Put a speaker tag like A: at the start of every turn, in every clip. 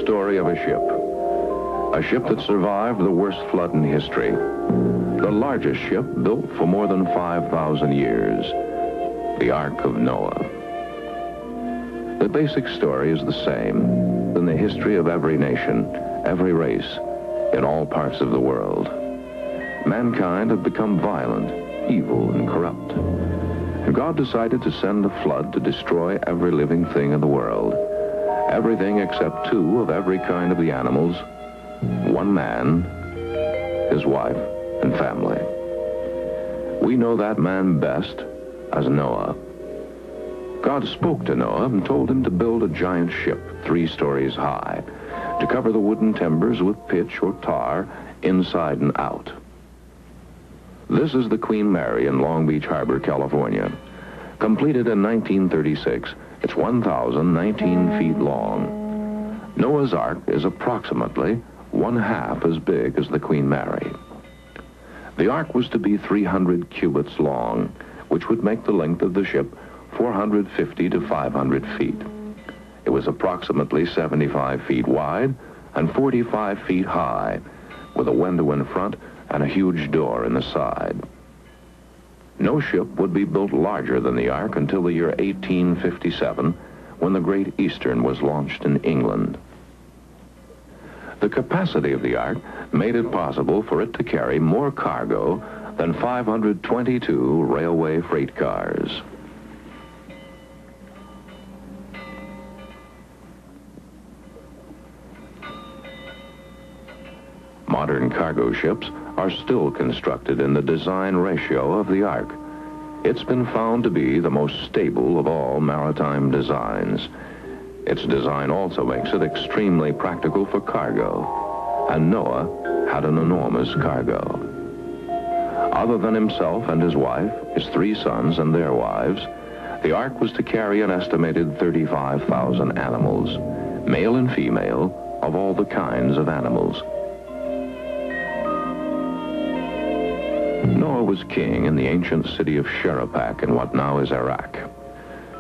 A: story of a ship that survived the worst flood in history, the largest ship built for more than 5,000 years, the Ark of Noah. The basic story is the same in the history of every nation, every race, in all parts of the world. Mankind had become violent, evil, and corrupt. And God decided to send a flood to destroy every living thing in the world. Everything except two of every kind of the animals, one man, his wife, and family. We know that man best as Noah. God spoke to Noah and told him to build a giant ship 3 stories high, to cover the wooden timbers with pitch or tar inside and out. This is the Queen Mary in Long Beach Harbor, California. Completed in 1936, it's 1,019 feet long. Noah's Ark is approximately 1/2 as big as the Queen Mary. The Ark was to be 300 cubits long, which would make the length of the ship 450 to 500 feet. It was approximately 75 feet wide and 45 feet high, with a window in front and a huge door in the side. No ship would be built larger than the Ark until the year 1857, when the Great Eastern was launched in England. The capacity of the Ark made it possible for it to carry more cargo than 522 railway freight cars. Modern cargo ships are still constructed in the design ratio of the Ark. It's been found to be the most stable of all maritime designs. Its design also makes it extremely practical for cargo, and Noah had an enormous cargo. Other than himself and his wife, his 3 sons and their wives, the Ark was to carry an estimated 35,000 animals, male and female, of all the kinds of animals. Noah was king in the ancient city of Sherapak in what now is Iraq.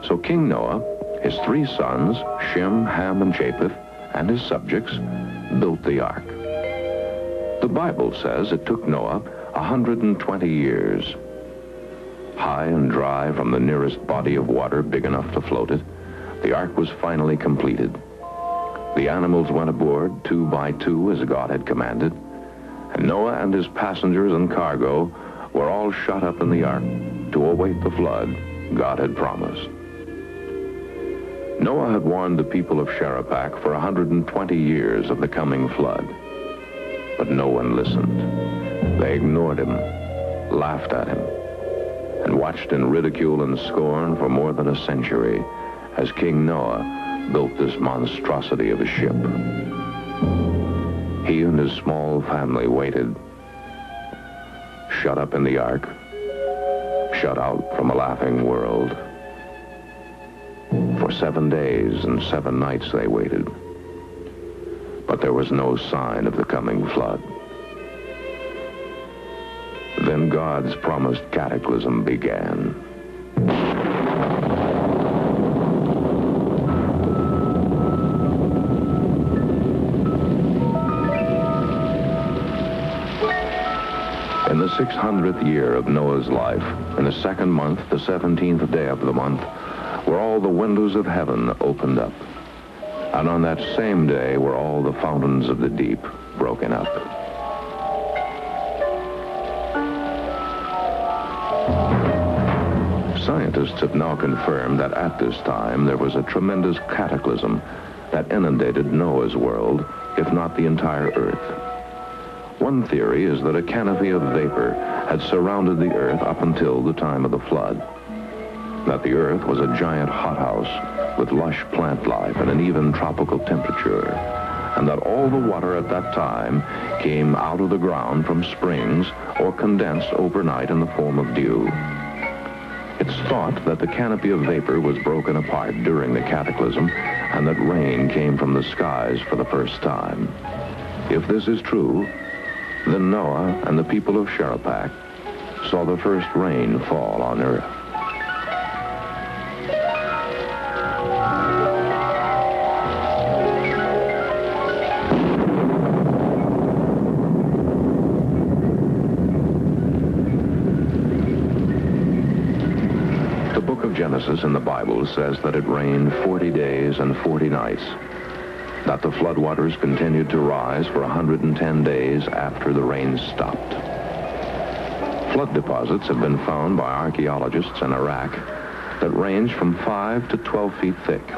A: So King Noah, his 3 sons, Shem, Ham, and Japheth, and his subjects, built the Ark. The Bible says it took Noah 120 years. High and dry from the nearest body of water big enough to float it, the Ark was finally completed. The animals went aboard 2 by 2 as God had commanded, and Noah and his passengers and cargo were all shut up in the Ark to await the flood God had promised. Noah had warned the people of Sherapak for 120 years of the coming flood. But no one listened. They ignored him, laughed at him, and watched in ridicule and scorn for more than a century as King Noah built this monstrosity of a ship. He and his small family waited, shut up in the Ark, shut out from a laughing world. For 7 days and 7 nights they waited, but there was no sign of the coming flood. Then God's promised cataclysm began. In the 600th year of Noah's life, in the 2nd month, the 17th day of the month, were all the windows of heaven opened up. And on that same day were all the fountains of the deep broken up. Scientists have now confirmed that at this time there was a tremendous cataclysm that inundated Noah's world, if not the entire earth. One theory is that a canopy of vapor had surrounded the earth up until the time of the flood. That the earth was a giant hothouse with lush plant life and an even tropical temperature, and that all the water at that time came out of the ground from springs or condensed overnight in the form of dew. It's thought that the canopy of vapor was broken apart during the cataclysm and that rain came from the skies for the first time. If this is true, then Noah and the people of Sherapak saw the first rain fall on earth. Genesis in the Bible says that it rained 40 days and 40 nights, that the floodwaters continued to rise for 110 days after the rain stopped. Flood deposits have been found by archaeologists in Iraq that range from 5 to 12 feet thick.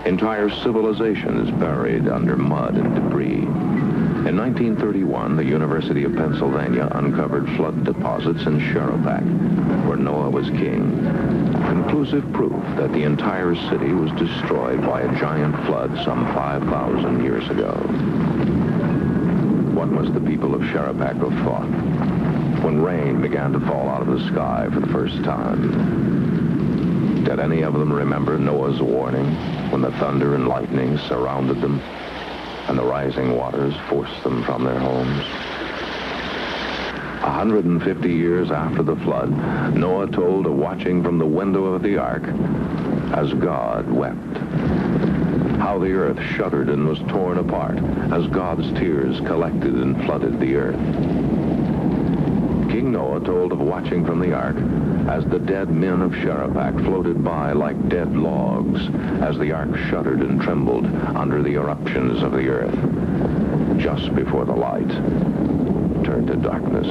A: Entire civilizations buried under mud and debris. In 1931, the University of Pennsylvania uncovered flood deposits in Sherapak, where Noah was king. Conclusive proof that the entire city was destroyed by a giant flood some 5,000 years ago. What must the people of Sherapak have thought when rain began to fall out of the sky for the first time? Did any of them remember Noah's warning when the thunder and lightning surrounded them and the rising waters forced them from their homes? 150 years after the flood, Noah told of watching from the window of the ark as God wept. How the earth shuddered and was torn apart as God's tears collected and flooded the earth. King Noah told of watching from the ark as the dead men of Sherapak floated by like dead logs as the ark shuddered and trembled under the eruptions of the earth, just before the light turned to darkness.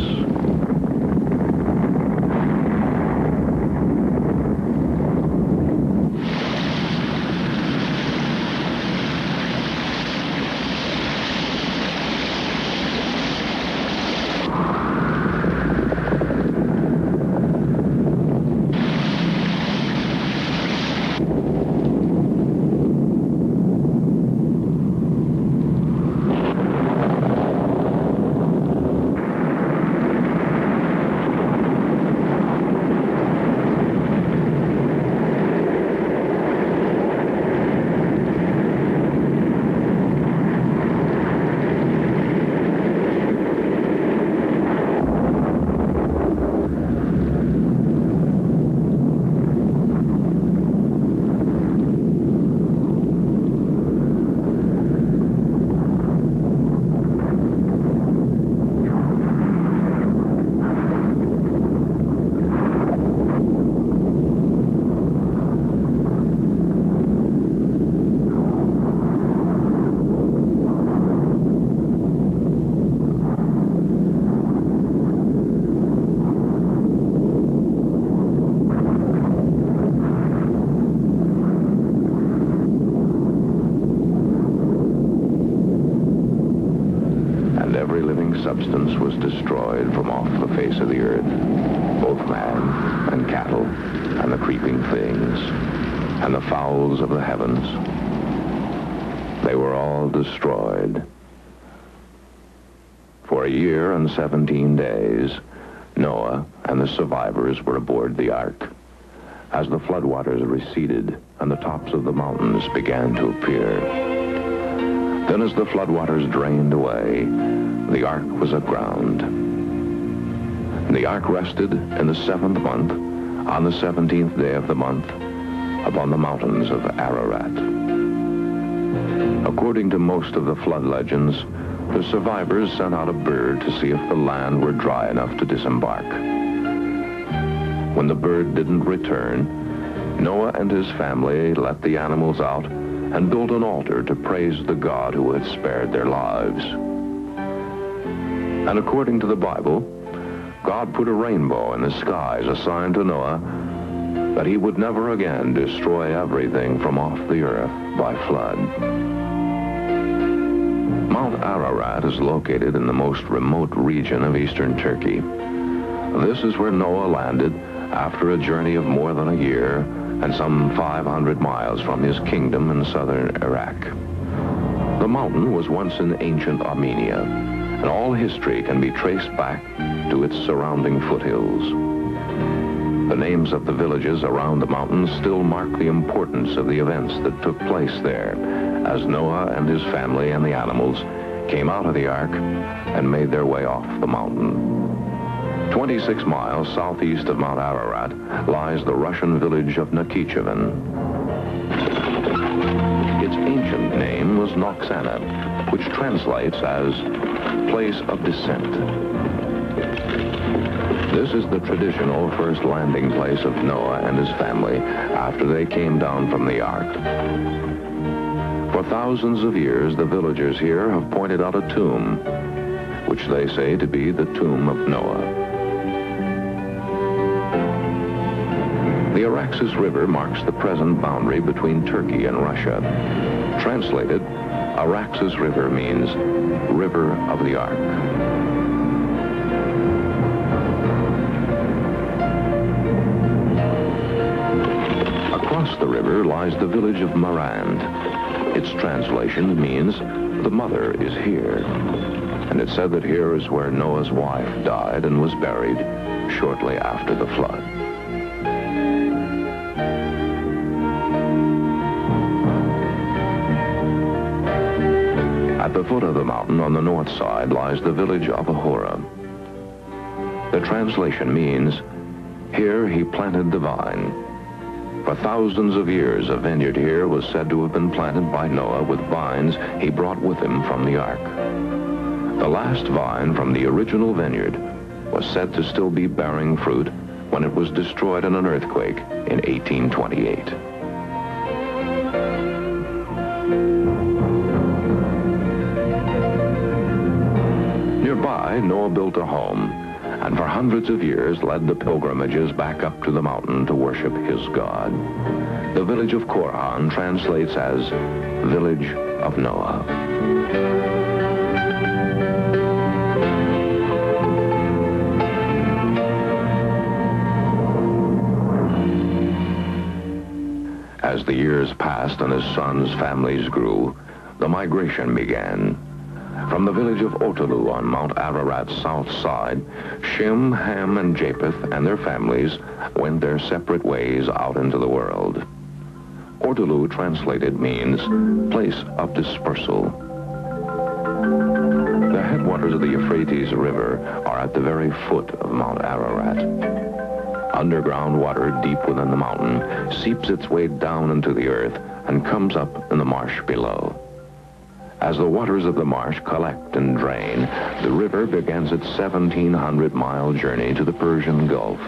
A: Substance was destroyed from off the face of the earth, both man and cattle and the creeping things and the fowls of the heavens. They were all destroyed. For a year and 17 days, Noah and the survivors were aboard the ark. As the floodwaters receded and the tops of the mountains began to appear. Then as the floodwaters drained away, the ark was aground. The ark rested in the 7th month, on the 17th day of the month, upon the mountains of Ararat. According to most of the flood legends, the survivors sent out a bird to see if the land were dry enough to disembark. When the bird didn't return, Noah and his family let the animals out and built an altar to praise the God who had spared their lives. And according to the Bible, God put a rainbow in the sky as a sign to Noah that he would never again destroy everything from off the earth by flood. Mount Ararat is located in the most remote region of eastern Turkey. This is where Noah landed after a journey of more than a year and some 500 miles from his kingdom in southern Iraq. The mountain was once in ancient Armenia, and all history can be traced back to its surrounding foothills. The names of the villages around the mountains still mark the importance of the events that took place there as Noah and his family and the animals came out of the ark and made their way off the mountain. 26 miles southeast of Mount Ararat lies the Russian village of Nakhichevan. Its ancient name was Noxana, which translates as place of descent. This is the traditional first landing place of Noah and his family after they came down from the ark. For thousands of years, the villagers here have pointed out a tomb, which they say to be the tomb of Noah. The aRKS River marks the present boundary between Turkey and Russia. Translated, aRKS River means River of the Ark. Across the river lies the village of Marand. Its translation means the mother is here. And it's said that here is where Noah's wife died and was buried shortly after the flood. At the foot of the mountain on the north side lies the village of Ahura. The translation means, here he planted the vine. For thousands of years, a vineyard here was said to have been planted by Noah with vines he brought with him from the ark. The last vine from the original vineyard was said to still be bearing fruit when it was destroyed in an earthquake in 1828. Nearby, Noah built a home, and for hundreds of years led the pilgrimages back up to the mountain to worship his God. The village of Korhan translates as Village of Noah. As the years passed and his sons' families grew, the migration began. From the village of Otalu on Mount Ararat's south side, Shem, Ham, and Japheth and their families went their separate ways out into the world. Otalu translated means place of dispersal. The headwaters of the Euphrates River are at the very foot of Mount Ararat. Underground water deep within the mountain seeps its way down into the earth and comes up in the marsh below. As the waters of the marsh collect and drain, the river begins its 1,700-mile journey to the Persian Gulf.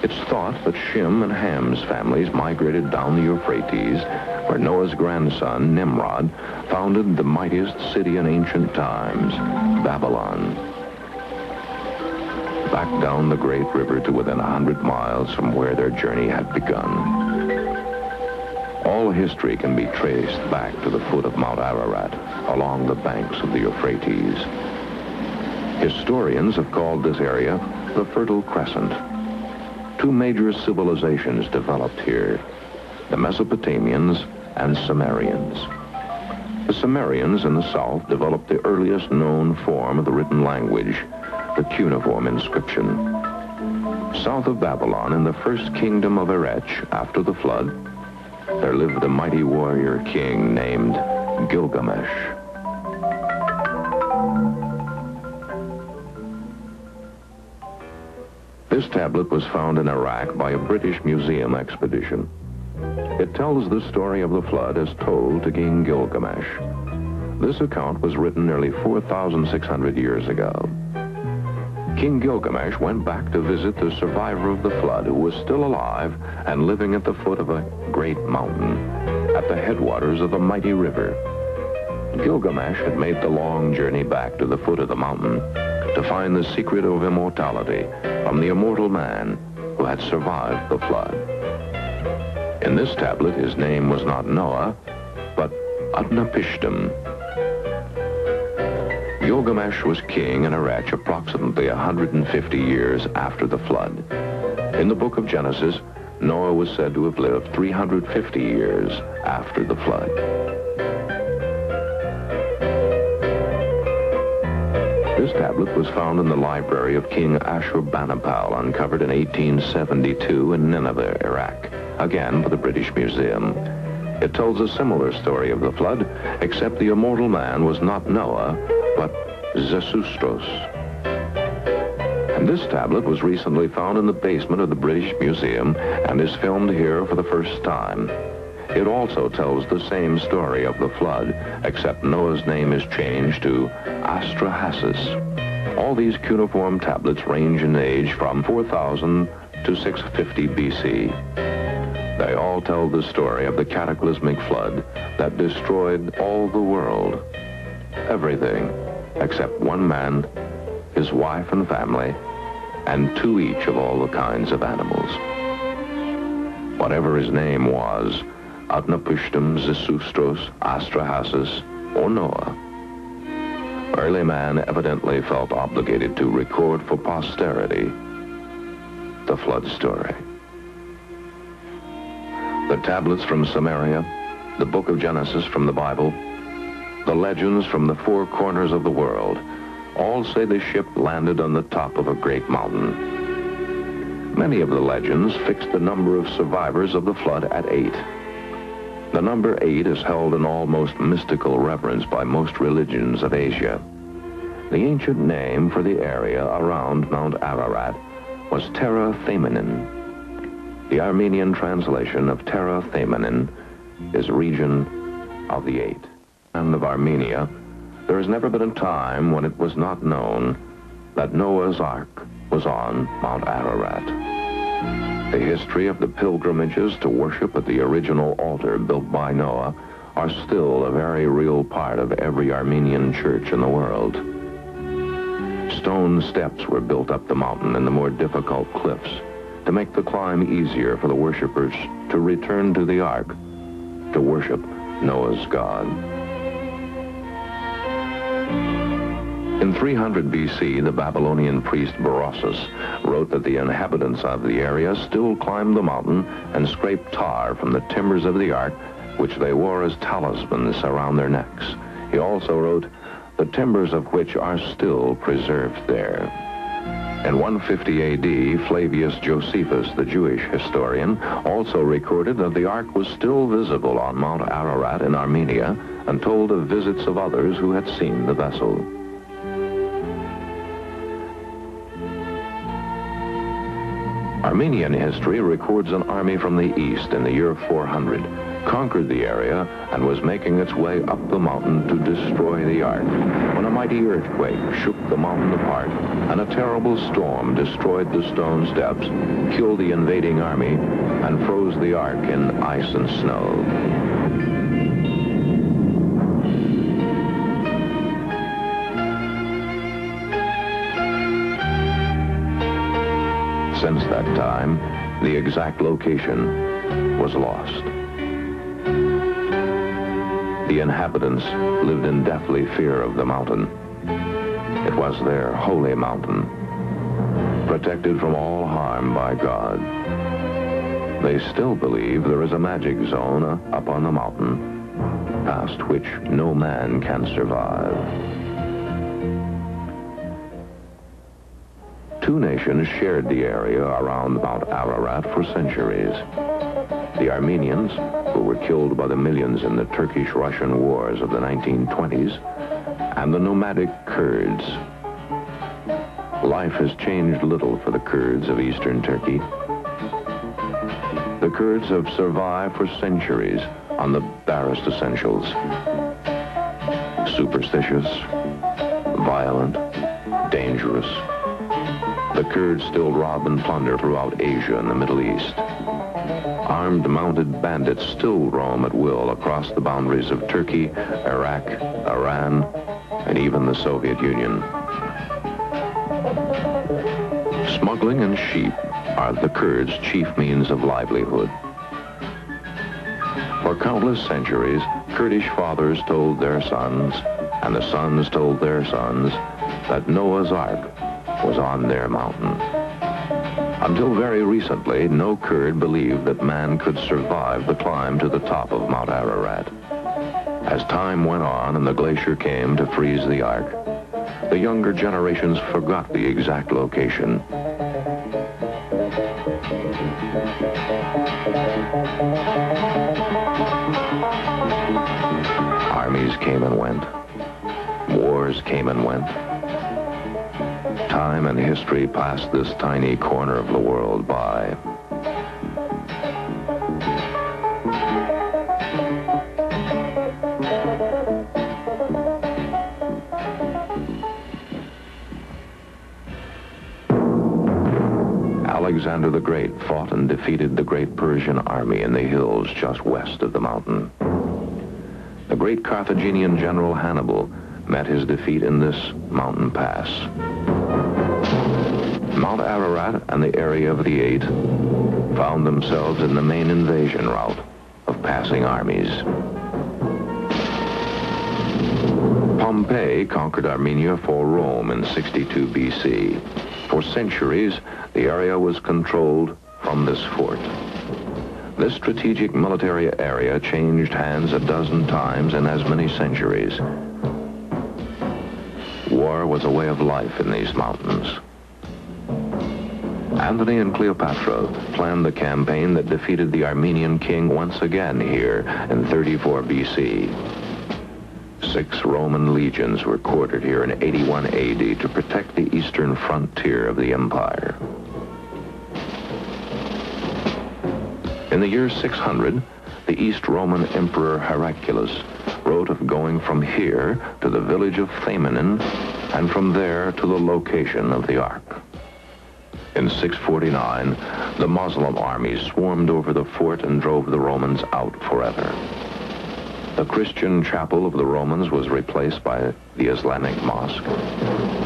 A: It's thought that Shem and Ham's families migrated down the Euphrates, where Noah's grandson, Nimrod, founded the mightiest city in ancient times, Babylon. Back down the great river to within 100 miles from where their journey had begun. All history can be traced back to the foot of Mount Ararat, along the banks of the Euphrates. Historians have called this area the Fertile Crescent. Two major civilizations developed here, the Mesopotamians and Sumerians. The Sumerians in the south developed the earliest known form of the written language, the cuneiform inscription. South of Babylon, in the first kingdom of Erech after the flood, there lived a mighty warrior king named Gilgamesh. This tablet was found in Iraq by a British museum expedition. It tells the story of the flood as told to King Gilgamesh. This account was written nearly 4,600 years ago. King Gilgamesh went back to visit the survivor of the flood, who was still alive and living at the foot of a great mountain, at the headwaters of a mighty river. Gilgamesh had made the long journey back to the foot of the mountain to find the secret of immortality from the immortal man who had survived the flood. In this tablet, his name was not Noah, but Utnapishtim. Gilgamesh was king in Erech approximately 150 years after the flood. In the book of Genesis, Noah was said to have lived 350 years after the flood. This tablet was found in the library of King Ashurbanipal, uncovered in 1872 in Nineveh, Iraq, again by the British Museum. It tells a similar story of the flood, except the immortal man was not Noah, but Zethustos. And this tablet was recently found in the basement of the British Museum and is filmed here for the first time. It also tells the same story of the flood, except Noah's name is changed to Astrahasis. All these cuneiform tablets range in age from 4000 to 650 BC. They all tell the story of the cataclysmic flood that destroyed all the world. Everything except one man, his wife and family, and two each of all the kinds of animals. Whatever his name was, Utnapishtim, Zisustros, Astrahasis, or Noah, early man evidently felt obligated to record for posterity the flood story. The tablets from Samaria, the book of Genesis from the Bible, the legends from the four corners of the world, all say the ship landed on the top of a great mountain. Many of the legends fix the number of survivors of the flood at 8. The number 8 is held in almost mystical reverence by most religions of Asia. The ancient name for the area around Mount Ararat was Terra Themanin. The Armenian translation of Terra Themanin is region of the 8. And of Armenia, there has never been a time when it was not known that Noah's Ark was on Mount Ararat. The history of the pilgrimages to worship at the original altar built by Noah are still a very real part of every Armenian church in the world. Stone steps were built up the mountain in the more difficult cliffs to make the climb easier for the worshipers to return to the Ark to worship Noah's God. In 300 BC, the Babylonian priest Berossus wrote that the inhabitants of the area still climbed the mountain and scraped tar from the timbers of the ark, which they wore as talismans around their necks. He also wrote, the timbers of which are still preserved there. In 150 AD, Flavius Josephus, the Jewish historian, also recorded that the ark was still visible on Mount Ararat in Armenia and told of visits of others who had seen the vessel. Armenian history records an army from the east in the year 400, conquered the area, and was making its way up the mountain to destroy the ark, when a mighty earthquake shook the mountain apart, and a terrible storm destroyed the stone steps, killed the invading army, and froze the ark in ice and snow. Since that time, the exact location was lost. The inhabitants lived in deathly fear of the mountain. It was their holy mountain, protected from all harm by God. They still believe there is a magic zone up on the mountain, past which no man can survive. Two nations shared the area around Mount Ararat for centuries. The Armenians, who were killed by the millions in the Turkish-Russian wars of the 1920s, and the nomadic Kurds. Life has changed little for the Kurds of eastern Turkey. The Kurds have survived for centuries on the barest essentials. Superstitious, violent, dangerous. The Kurds still rob and plunder throughout Asia and the Middle East. Armed mounted bandits still roam at will across the boundaries of Turkey, Iraq, Iran, and even the Soviet Union. Smuggling and sheep are the Kurds' chief means of livelihood. For countless centuries, Kurdish fathers told their sons, and the sons told their sons, that Noah's Ark was on their mountain. Until very recently, no Kurd believed that man could survive the climb to the top of Mount Ararat. As time went on and the glacier came to freeze the ark, the younger generations forgot the exact location. Armies came and went. Wars came and went. Time and history passed this tiny corner of the world by. Alexander the Great fought and defeated the great Persian army in the hills just west of the mountain. The great Carthaginian general Hannibal met his defeat in this mountain pass. Mount Ararat and the area of the Eight found themselves in the main invasion route of passing armies. Pompey conquered Armenia for Rome in 62 BC. For centuries, the area was controlled from this fort. This strategic military area changed hands a dozen times in as many centuries. War was a way of life in these mountains. Antony and Cleopatra planned the campaign that defeated the Armenian king once again here in 34 BC. 6 Roman legions were quartered here in 81 AD to protect the eastern frontier of the empire. In the year 600, the East Roman Emperor Heraclius wrote of going from here to the village of Thamenin and from there to the location of the Ark. In 649, the Muslim armies swarmed over the fort and drove the Romans out forever. The Christian chapel of the Romans was replaced by the Islamic mosque,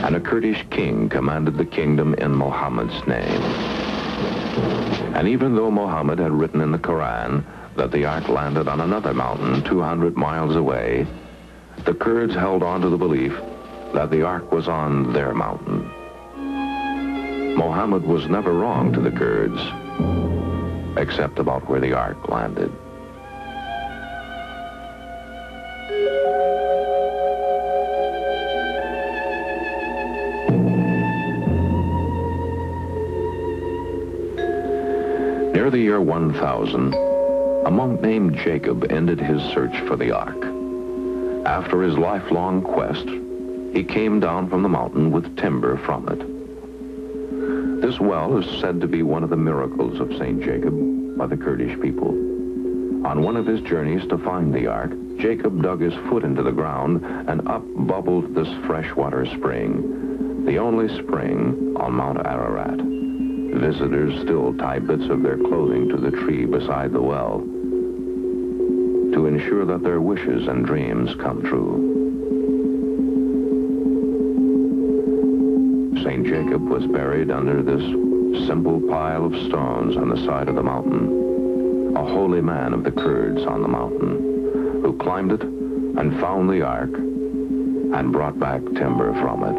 A: and a Kurdish king commanded the kingdom in Muhammad's name. And even though Muhammad had written in the Quran that the Ark landed on another mountain 200 miles away, the Kurds held on to the belief that the Ark was on their mountain. Muhammad was never wrong to the Kurds, except about where the Ark landed. Near the year 1000, a monk named Jacob ended his search for the Ark. After his lifelong quest, he came down from the mountain with timber from it. This well is said to be one of the miracles of St. Jacob by the Kurdish people. On one of his journeys to find the Ark, Jacob dug his foot into the ground and up bubbled this freshwater spring, the only spring on Mount Ararat. Visitors still tie bits of their clothing to the tree beside the well to ensure that their wishes and dreams come true. St. Jacob was buried under this simple pile of stones on the side of the mountain, a holy man of the Kurds on the mountain, who climbed it and found the Ark and brought back timber from it.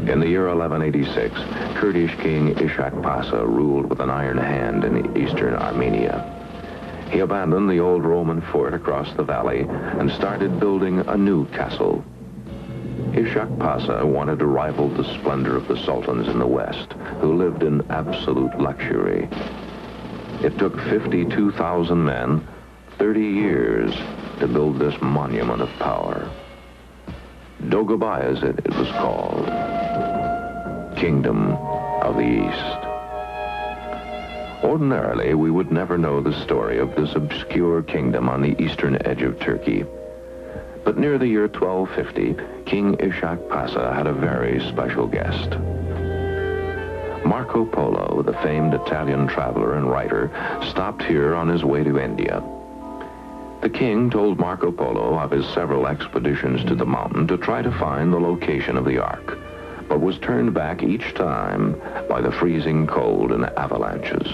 A: In the year 1186, Kurdish king Ishak Pasha ruled with an iron hand in eastern Armenia. He abandoned the old Roman fort across the valley and started building a new castle. Ishak Pasha wanted to rival the splendor of the sultans in the west, who lived in absolute luxury. It took 52,000 men 30 years to build this monument of power. Dogabayazid, it was called. Kingdom of the East. Ordinarily, we would never know the story of this obscure kingdom on the eastern edge of Turkey. But near the year 1250, King Ishak Pasha had a very special guest. Marco Polo, the famed Italian traveler and writer, stopped here on his way to India. The king told Marco Polo of his several expeditions to the mountain to try to find the location of the Ark, but was turned back each time by the freezing cold and avalanches.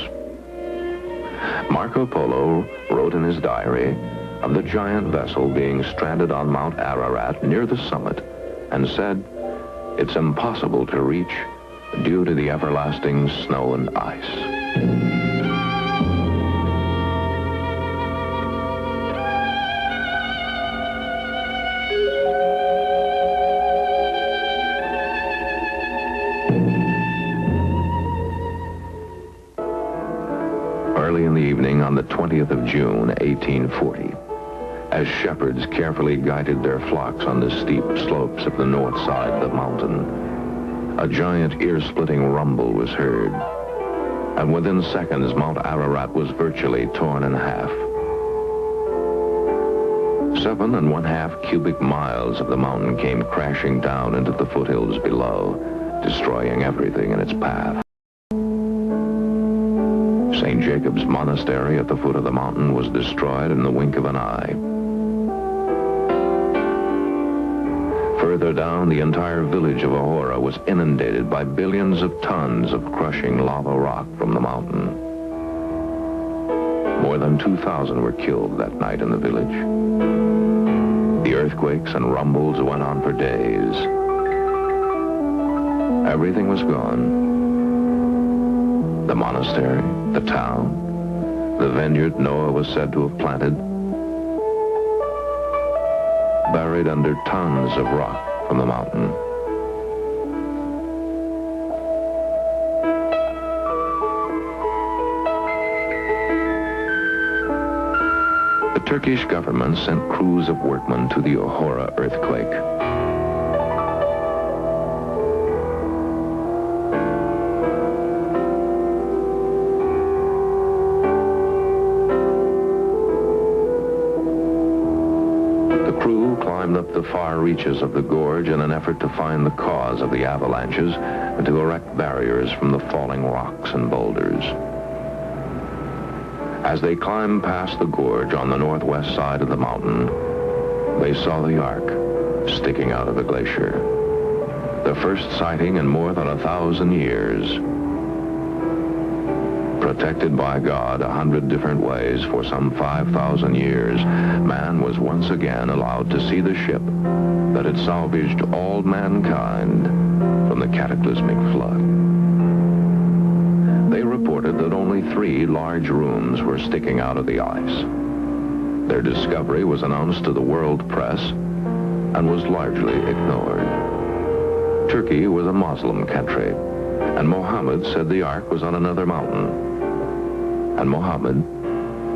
A: Marco Polo wrote in his diary of the giant vessel being stranded on Mount Ararat near the summit and said, "It's impossible to reach due to the everlasting snow and ice." Early in the evening on the 20th of June, 1840, as shepherds carefully guided their flocks on the steep slopes of the north side of the mountain, a giant ear-splitting rumble was heard, and within seconds Mount Ararat was virtually torn in half. 7½ cubic miles of the mountain came crashing down into the foothills below, destroying everything in its path. St. Jacob's Monastery at the foot of the mountain was destroyed in the wink of an eye. Further down, the entire village of Ahora was inundated by billions of tons of crushing lava rock from the mountain. More than 2,000 were killed that night in the village. The earthquakes and rumbles went on for days. Everything was gone. The monastery, the town, the vineyard Noah was said to have planted, buried under tons of rock from the mountain. The Turkish government sent crews of workmen to the Ahora earthquake. Climbed up the far reaches of the gorge in an effort to find the cause of the avalanches and to erect barriers from the falling rocks and boulders. As they climbed past the gorge on the northwest side of the mountain, they saw the Ark sticking out of the glacier. The first sighting in more than 1,000 years. Protected by God 100 different ways for some 5,000 years, man was once again allowed to see the ship that had salvaged all mankind from the cataclysmic flood. They reported that only 3 large rooms were sticking out of the ice. Their discovery was announced to the world press and was largely ignored. Turkey was a Muslim country, and Mohammed said the Ark was on another mountain. And Mohammed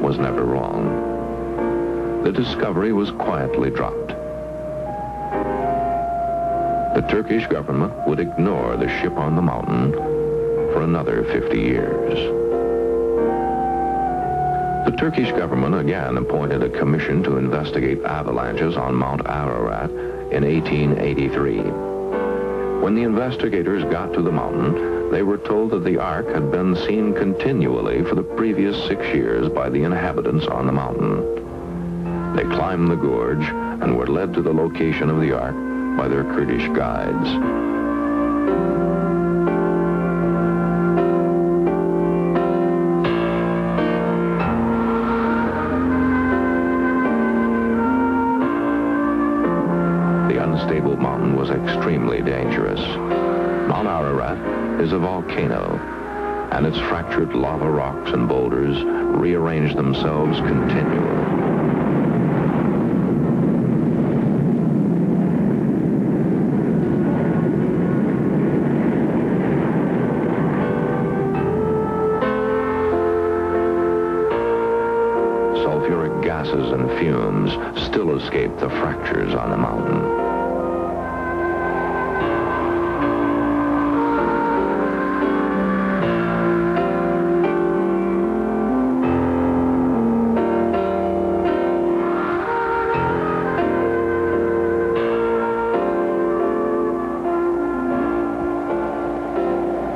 A: was never wrong. The discovery was quietly dropped. The Turkish government would ignore the ship on the mountain for another 50 years. The Turkish government again appointed a commission to investigate avalanches on Mount Ararat in 1883. When the investigators got to the mountain, they were told that the Ark had been seen continually for the previous 6 years by the inhabitants on the mountain. They climbed the gorge and were led to the location of the Ark by their Kurdish guides. The unstable mountain was extremely dangerous. Mount Ararat is a volcano, and its fractured lava rocks and boulders rearrange themselves continually. Sulfuric gases and fumes still escape the fractures on the mountain.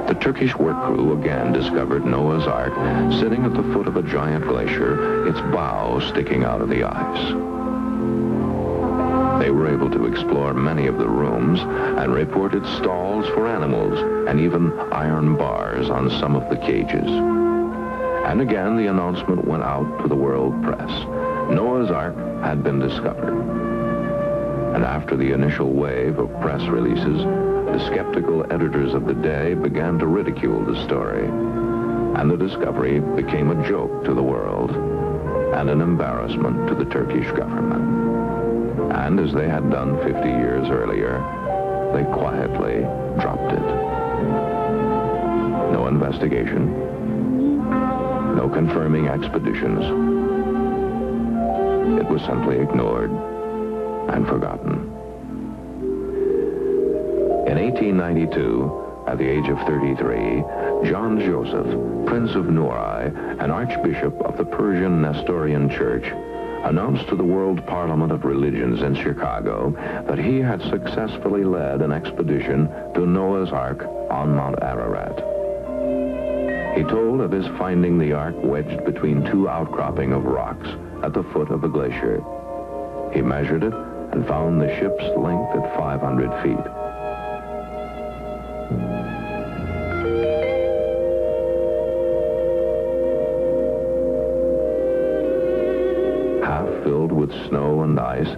A: The Turkish work crew again discovered Noah's Ark sitting at the foot of a giant glacier, its bow sticking out of the ice. They were able to explore many of the rooms and reported stalls for animals and even iron bars on some of the cages. And again, the announcement went out to the world press. Noah's Ark had been discovered. And after the initial wave of press releases, the skeptical editors of the day began to ridicule the story, and the discovery became a joke to the world and an embarrassment to the Turkish government. And as they had done 50 years earlier, they quietly dropped it. No investigation, no confirming expeditions. It was simply ignored and forgotten. In 1892, at the age of 33, John Joseph, Prince of Norai and Archbishop of the Persian Nestorian Church, announced to the World Parliament of Religions in Chicago that he had successfully led an expedition to Noah's Ark on Mount Ararat. He told of his finding the Ark wedged between two outcropping of rocks at the foot of a glacier. He measured it and found the ship's length at 500 feet. Half filled with snow and ice,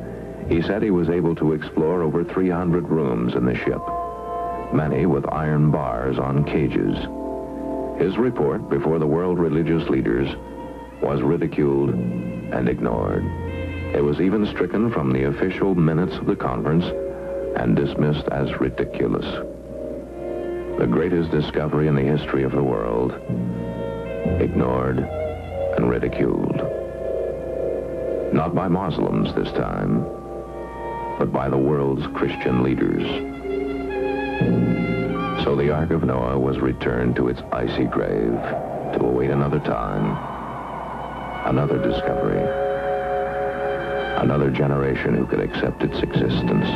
A: he said he was able to explore over 300 rooms in the ship, many with iron bars on cages. His report before the world religious leaders was ridiculed and ignored. It was even stricken from the official minutes of the conference and dismissed as ridiculous. The greatest discovery in the history of the world, ignored and ridiculed. Not by Muslims this time, but by the world's Christian leaders. So the Ark of Noah was returned to its icy grave to await another time, another discovery, another generation who could accept its existence.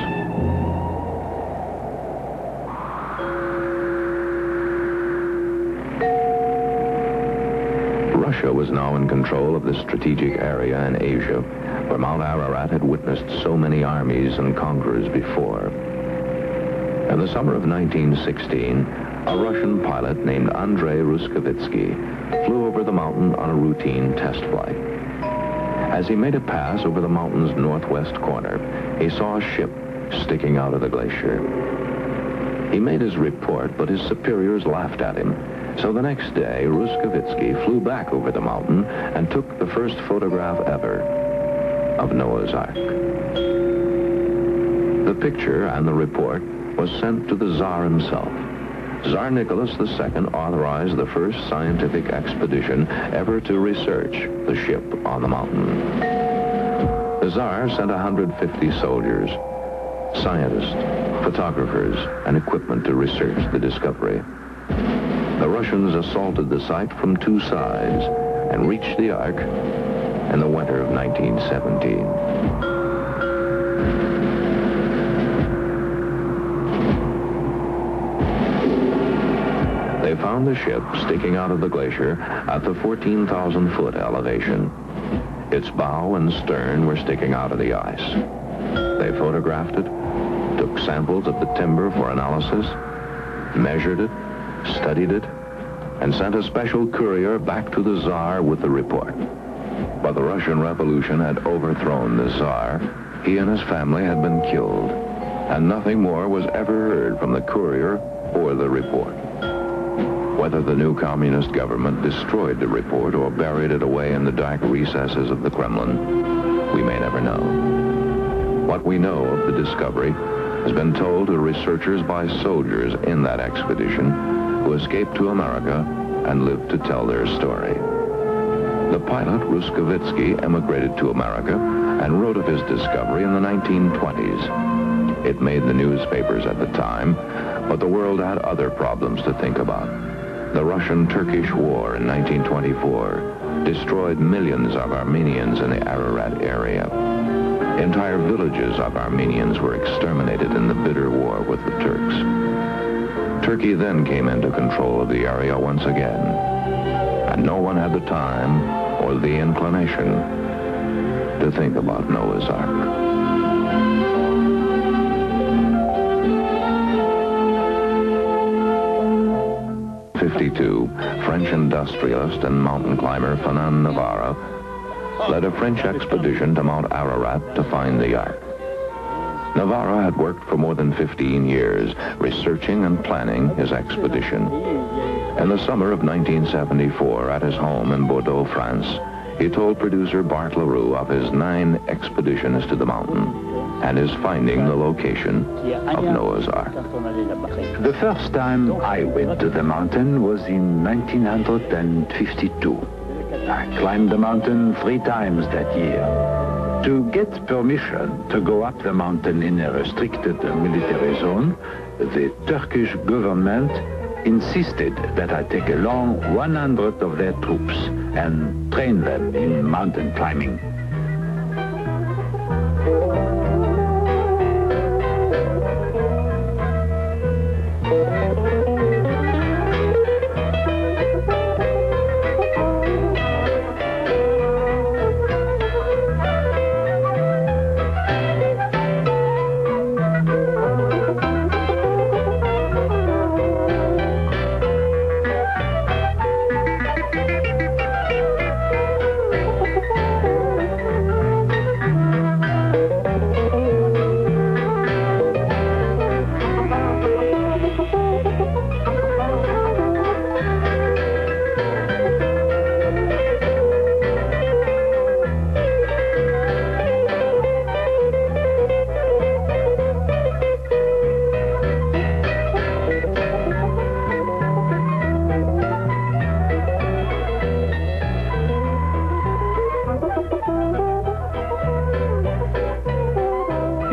A: Russia was now in control of the strategic area in Asia, where Mount Ararat had witnessed so many armies and conquerors before. In the summer of 1916, a Russian pilot named Andrei Ruskevitsky flew over the mountain on a routine test flight. As he made a pass over the mountain's northwest corner, he saw a ship sticking out of the glacier. He made his report, but his superiors laughed at him. So the next day, Ruskevitsky flew back over the mountain and took the first photograph ever of Noah's Ark. The picture and the report was sent to the Tsar himself. Tsar Nicholas II authorized the first scientific expedition ever to research the ship on the mountain. The Tsar sent 150 soldiers, scientists, photographers, and equipment to research the discovery. The Russians assaulted the site from two sides and reached the Ark in the winter of 1917. They found the ship sticking out of the glacier at the 14,000-foot elevation. Its bow and stern were sticking out of the ice. They photographed it, took samples of the timber for analysis, measured it, studied it, and sent a special courier back to the Tsar with the report. But the Russian Revolution had overthrown the Tsar. He and his family had been killed, and nothing more was ever heard from the courier or the report. Whether the new communist government destroyed the report or buried it away in the dark recesses of the Kremlin, we may never know. What we know of the discovery has been told to researchers by soldiers in that expedition who escaped to America and lived to tell their story. The pilot, Ruskevitsky, emigrated to America and wrote of his discovery in the 1920s. It made the newspapers at the time, but the world had other problems to think about. The Russian-Turkish War in 1924 destroyed millions of Armenians in the Ararat area. Entire villages of Armenians were exterminated in the bitter war with the Turks. Turkey then came into control of the area once again, and no one had the time or the inclination to think about Noah's Ark. French industrialist and mountain climber Fernand Navarro led a French expedition to Mount Ararat to find the Ark. Navarro had worked for more than 15 years, researching and planning his expedition. In the summer of 1974, at his home in Bordeaux, France, he told producer Bart Leroux of his 9 expeditions to the mountain and his finding the location of Noah's Ark.
B: The first time I went to the mountain was in 1952. I climbed the mountain 3 times that year. To get permission to go up the mountain in a restricted military zone, the Turkish government insisted that I take along 100 of their troops and train them in mountain climbing.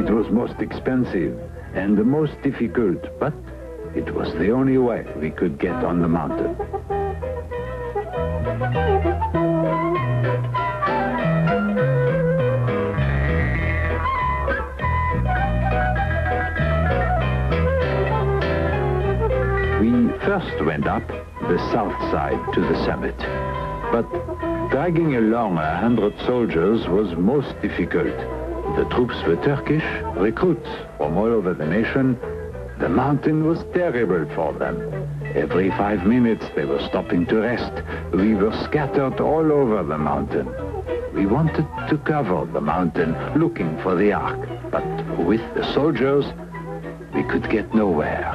B: It was most expensive and the most difficult, but it was the only way we could get on the mountain. We first went up the south side to the summit, but dragging along 100 soldiers was most difficult. The troops were Turkish, recruits from all over the nation. The mountain was terrible for them. Every 5 minutes they were stopping to rest. We were scattered all over the mountain. We wanted to cover the mountain looking for the Ark, but with the soldiers, we could get nowhere.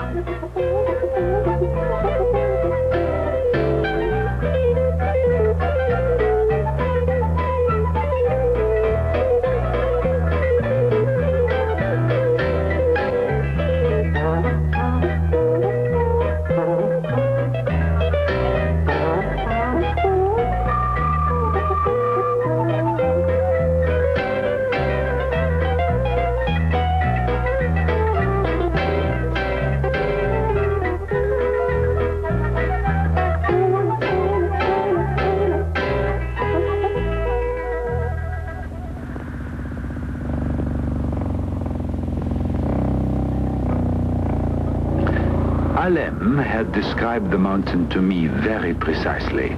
B: Alem had described the mountain to me very precisely.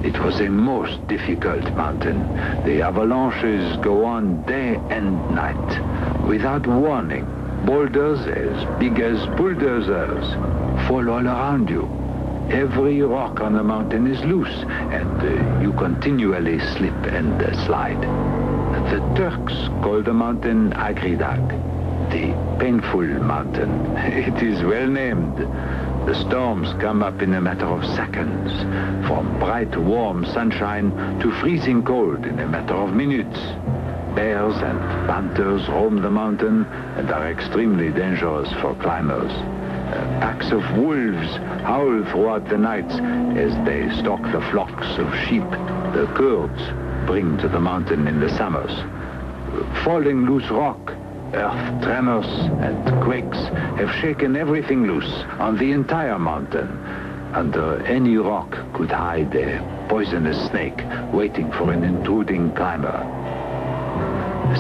B: It was a most difficult mountain. The avalanches go on day and night, without warning. Boulders as big as bulldozers fall all around you. Every rock on the mountain is loose, and you continually slip and slide. The Turks call the mountain Agridag, the painful mountain. It is well named. The storms come up in a matter of seconds, from bright, warm sunshine to freezing cold in a matter of minutes. Bears and panthers roam the mountain and are extremely dangerous for climbers. Packs of wolves howl throughout the nights as they stalk the flocks of sheep the Kurds bring to the mountain in the summers. Falling loose rock, earth tremors and quakes have shaken everything loose on the entire mountain. Under any rock could hide a poisonous snake waiting for an intruding climber.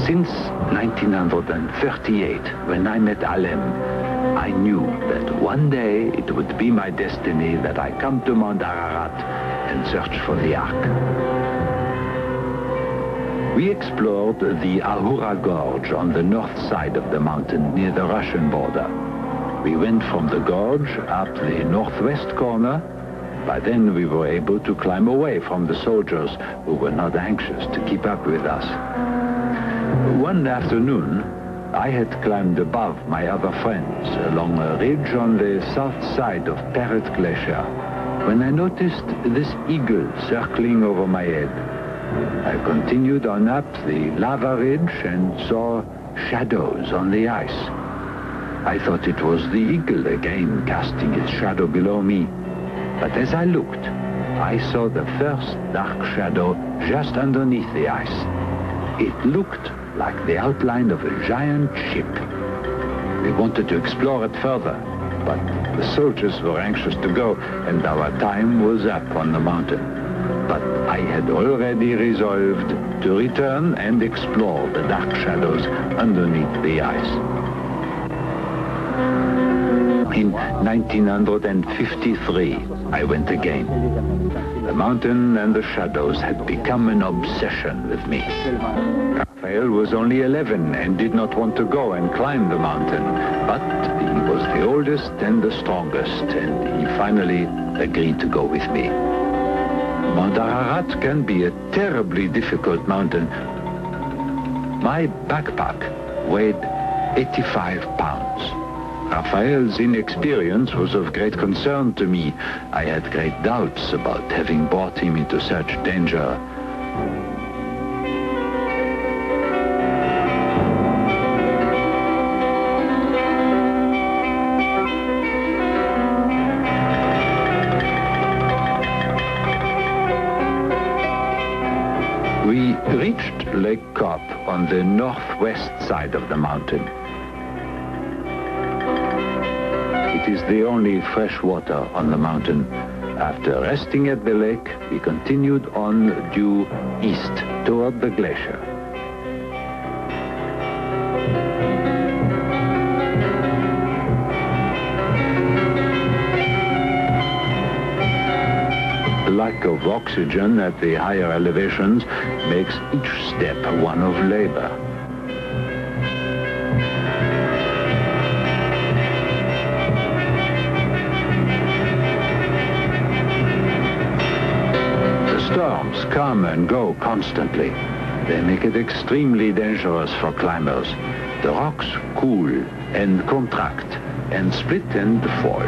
B: Since 1938, when I met Alem, I knew that one day it would be my destiny that I come to Mount Ararat and search for the Ark. We explored the Ahura Gorge on the north side of the mountain near the Russian border. We went from the gorge up the northwest corner. By then we were able to climb away from the soldiers who were not anxious to keep up with us. One afternoon, I had climbed above my other friends along a ridge on the south side of Parrot Glacier when I noticed this eagle circling over my head. I continued on up the lava ridge and saw shadows on the ice. I thought it was the eagle again casting its shadow below me. But as I looked, I saw the first dark shadow just underneath the ice. It looked like the outline of a giant ship. We wanted to explore it further, but the soldiers were anxious to go, and our time was up on the mountain. But I had already resolved to return and explore the dark shadows underneath the ice. In 1953, I went again. The mountain and the shadows had become an obsession with me. Raphael was only 11 and did not want to go and climb the mountain, but he was the oldest and the strongest, and he finally agreed to go with me. Mount Ararat can be a terribly difficult mountain. My backpack weighed 85 pounds. Raphael's inexperience was of great concern to me. I had great doubts about having brought him into such danger. We reached Lake Cobb on the northwest side of the mountain. It is the only fresh water on the mountain. After resting at the lake, we continued on due east toward the glacier. The lack of oxygen at the higher elevations makes each step one of labor. Storms come and go constantly. They make it extremely dangerous for climbers. The rocks cool and contract and split and fall,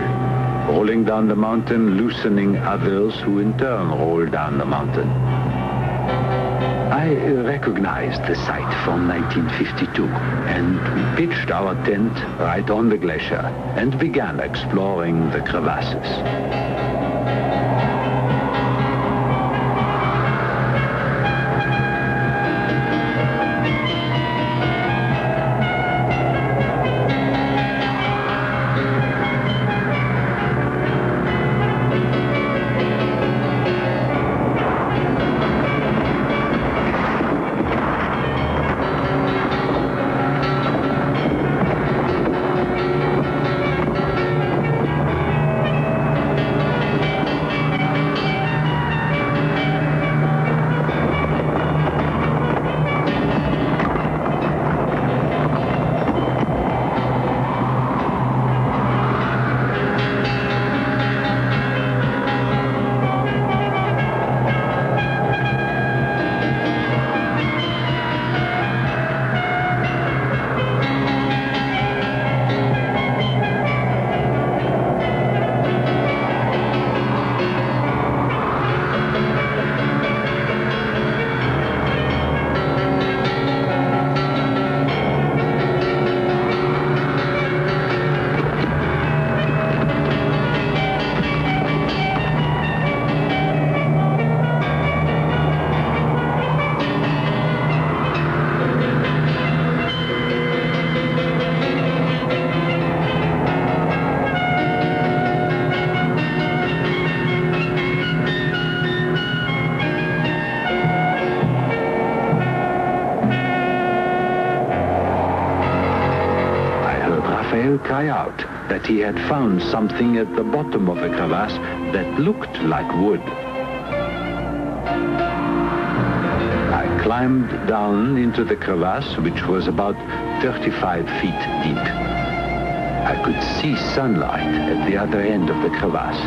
B: rolling down the mountain, loosening others who in turn roll down the mountain. I recognized the site from 1952, and we pitched our tent right on the glacier and began exploring the crevasses. Cry out that he had found something at the bottom of a crevasse that looked like wood. I climbed down into the crevasse, which was about 35 feet deep. I could see sunlight at the other end of the crevasse.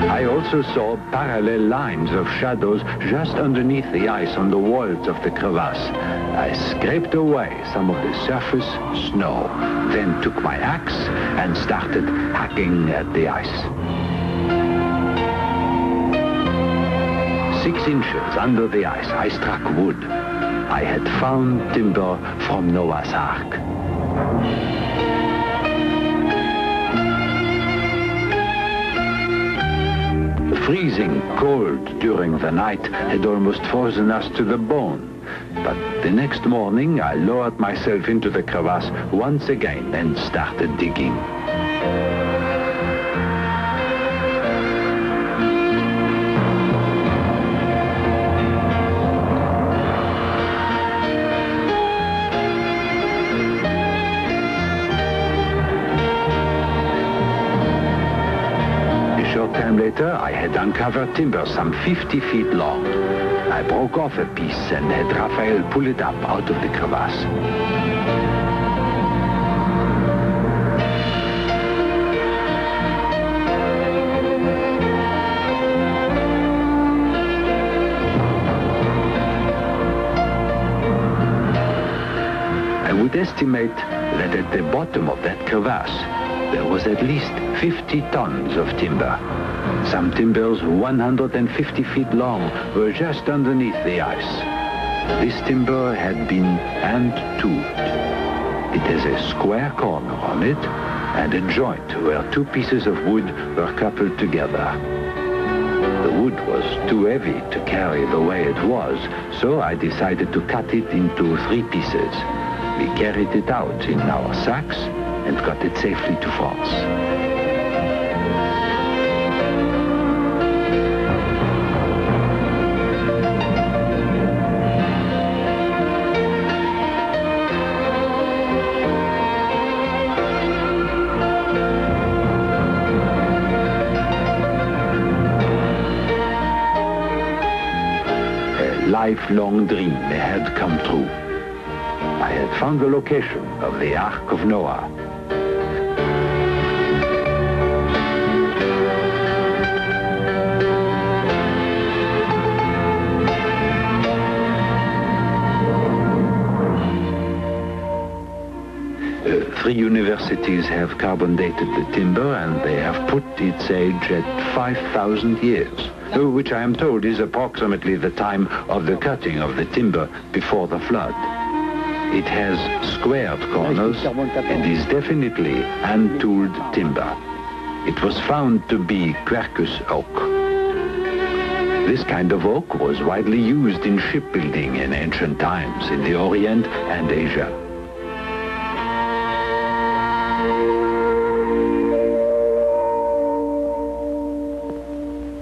B: I also saw parallel lines of shadows just underneath the ice on the walls of the crevasse. I scraped away some of the surface snow, then took my axe and started hacking at the ice. 6 inches under the ice, I struck wood. I had found timber from Noah's Ark. Freezing cold during the night had almost frozen us to the bone. But the next morning, I lowered myself into the crevasse once again and started digging. Later, I had uncovered timber some 50 feet long. I broke off a piece and had Raphael pull it up out of the crevasse. I would estimate that at the bottom of that crevasse, there was at least 50 tons of timber. Some timbers 150 feet long were just underneath the ice. This timber had been hand-tooled. It has a square corner on it and a joint where two pieces of wood were coupled together. The wood was too heavy to carry the way it was, so I decided to cut it into 3 pieces. We carried it out in our sacks and got it safely to France. Lifelong dream had come true. I had found the location of the Ark of Noah. Three universities have carbon dated the timber, and they have put its age at 5,000 years, which I am told is approximately the time of the cutting of the timber before the flood. It has squared corners and is definitely hand-tooled timber. It was found to be Quercus oak. This kind of oak was widely used in shipbuilding in ancient times in the Orient and Asia.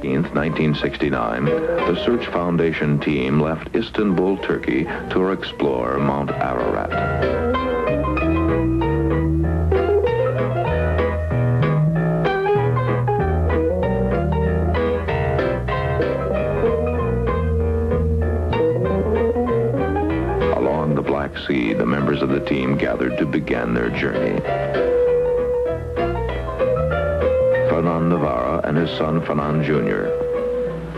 A: In 1969, the Search Foundation team left Istanbul, Turkey to explore Mount Ararat. Along the Black Sea, the members of the team gathered to begin their journey. Fernand Navarra and his son Fernand Jr.,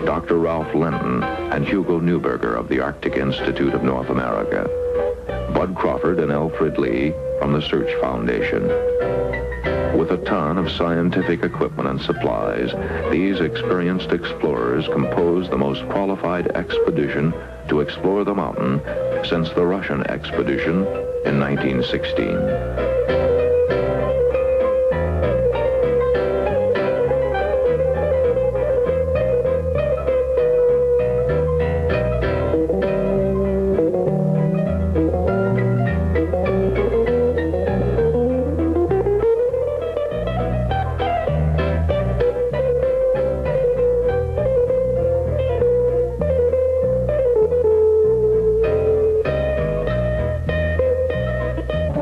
A: Dr. Ralph Linton and Hugo Neuberger of the Arctic Institute of North America, Bud Crawford and Alfred Lee from the Search Foundation. With a ton of scientific equipment and supplies, these experienced explorers composed the most qualified expedition to explore the mountain since the Russian expedition in 1916.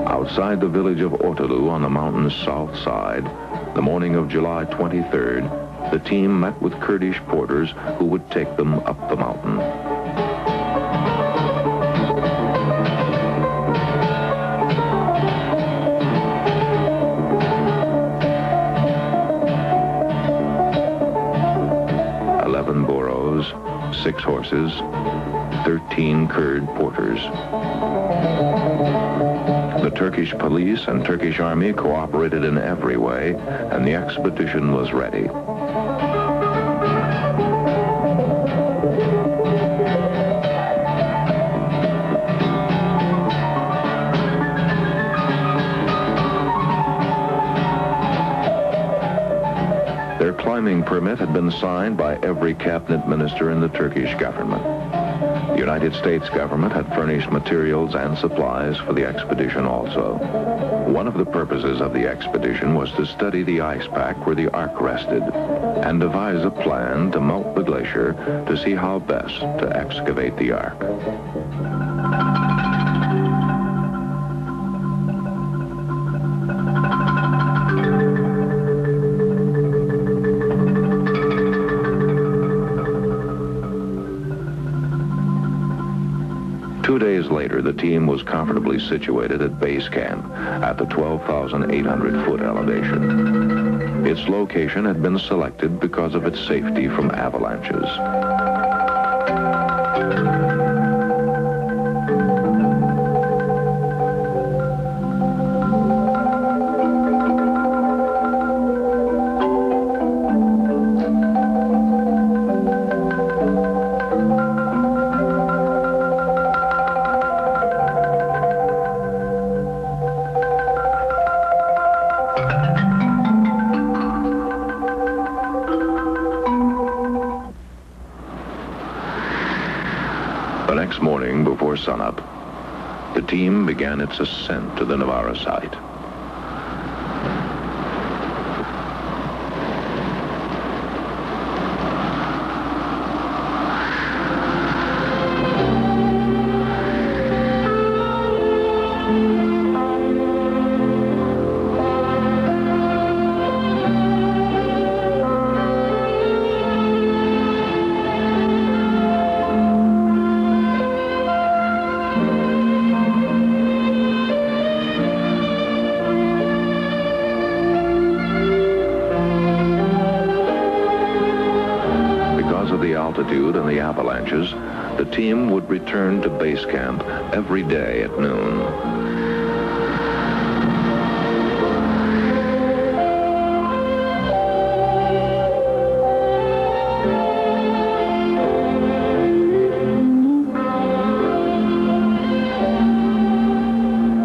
A: Outside the village of Ortalu on the mountain's south side, the morning of July 23rd, the team met with Kurdish porters who would take them up the mountain. Burros, 6 horses, 13 Kurd porters. The Turkish police and Turkish army cooperated in every way, and the expedition was ready. Their climbing permit had been signed by every cabinet minister in the Turkish government. The United States government had furnished materials and supplies for the expedition also. One of the purposes of the expedition was to study the ice pack where the Ark rested and devise a plan to melt the glacier to see how best to excavate the Ark. Later, the team was comfortably situated at base camp at the 12,800-foot elevation. Its location had been selected because of its safety from avalanches. next morning before sunup, the team began its ascent to the Navarra site. Altitude and the avalanches, the team would return to base camp every day at noon.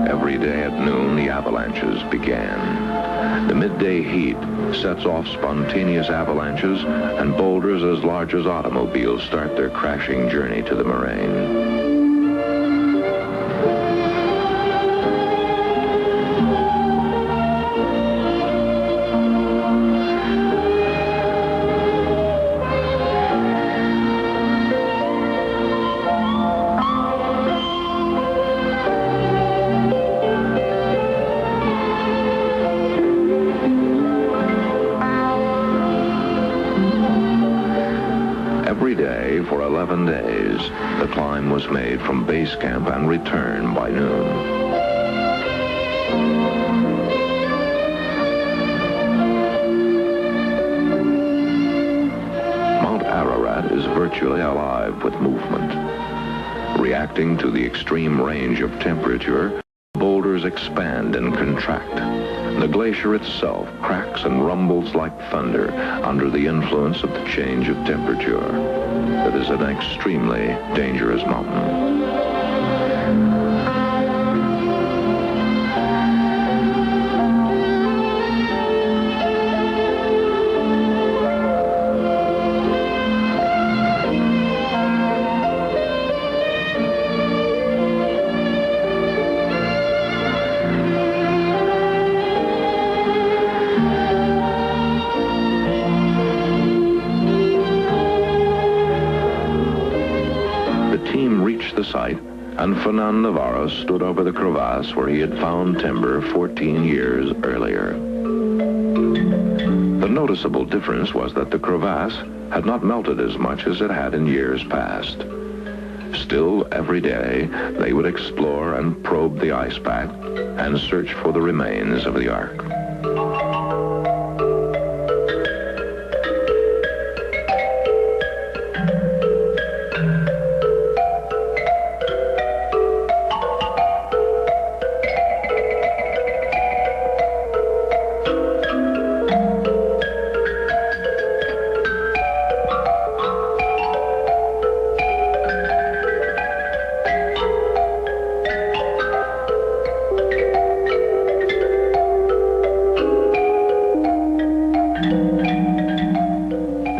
A: Every day at noon, the avalanches began. The midday heat sets off spontaneous avalanches, and boulders as large as automobiles start their crashing journey to the moraine. Every day for 11 days, the climb was made from base camp and return by noon. Mount Ararat is virtually alive with movement. Reacting to the extreme range of temperature, boulders expand and contract. The glacier itself cracks and rumbles like thunder under the influence of the change of temperature. It is an extremely dangerous mountain. The site, and Fernand Navarro stood over the crevasse where he had found timber 14 years earlier. The noticeable difference was that the crevasse had not melted as much as it had in years past. Still, every day, they would explore and probe the ice pack and search for the remains of the Ark.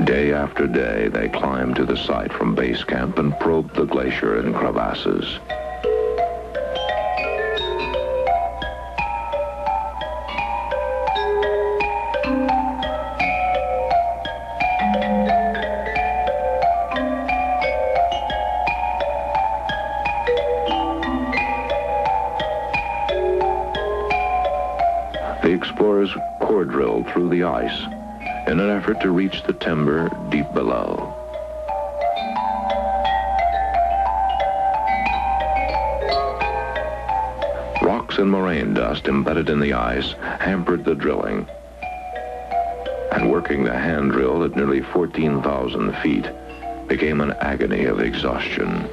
A: Day after day, they climbed to the site from base camp and probed the glacier and crevasses. The explorers core drilled through the ice in an effort to reach the timber deep below. Rocks and moraine dust embedded in the ice hampered the drilling, and working the hand drill at nearly 14,000 feet became an agony of exhaustion.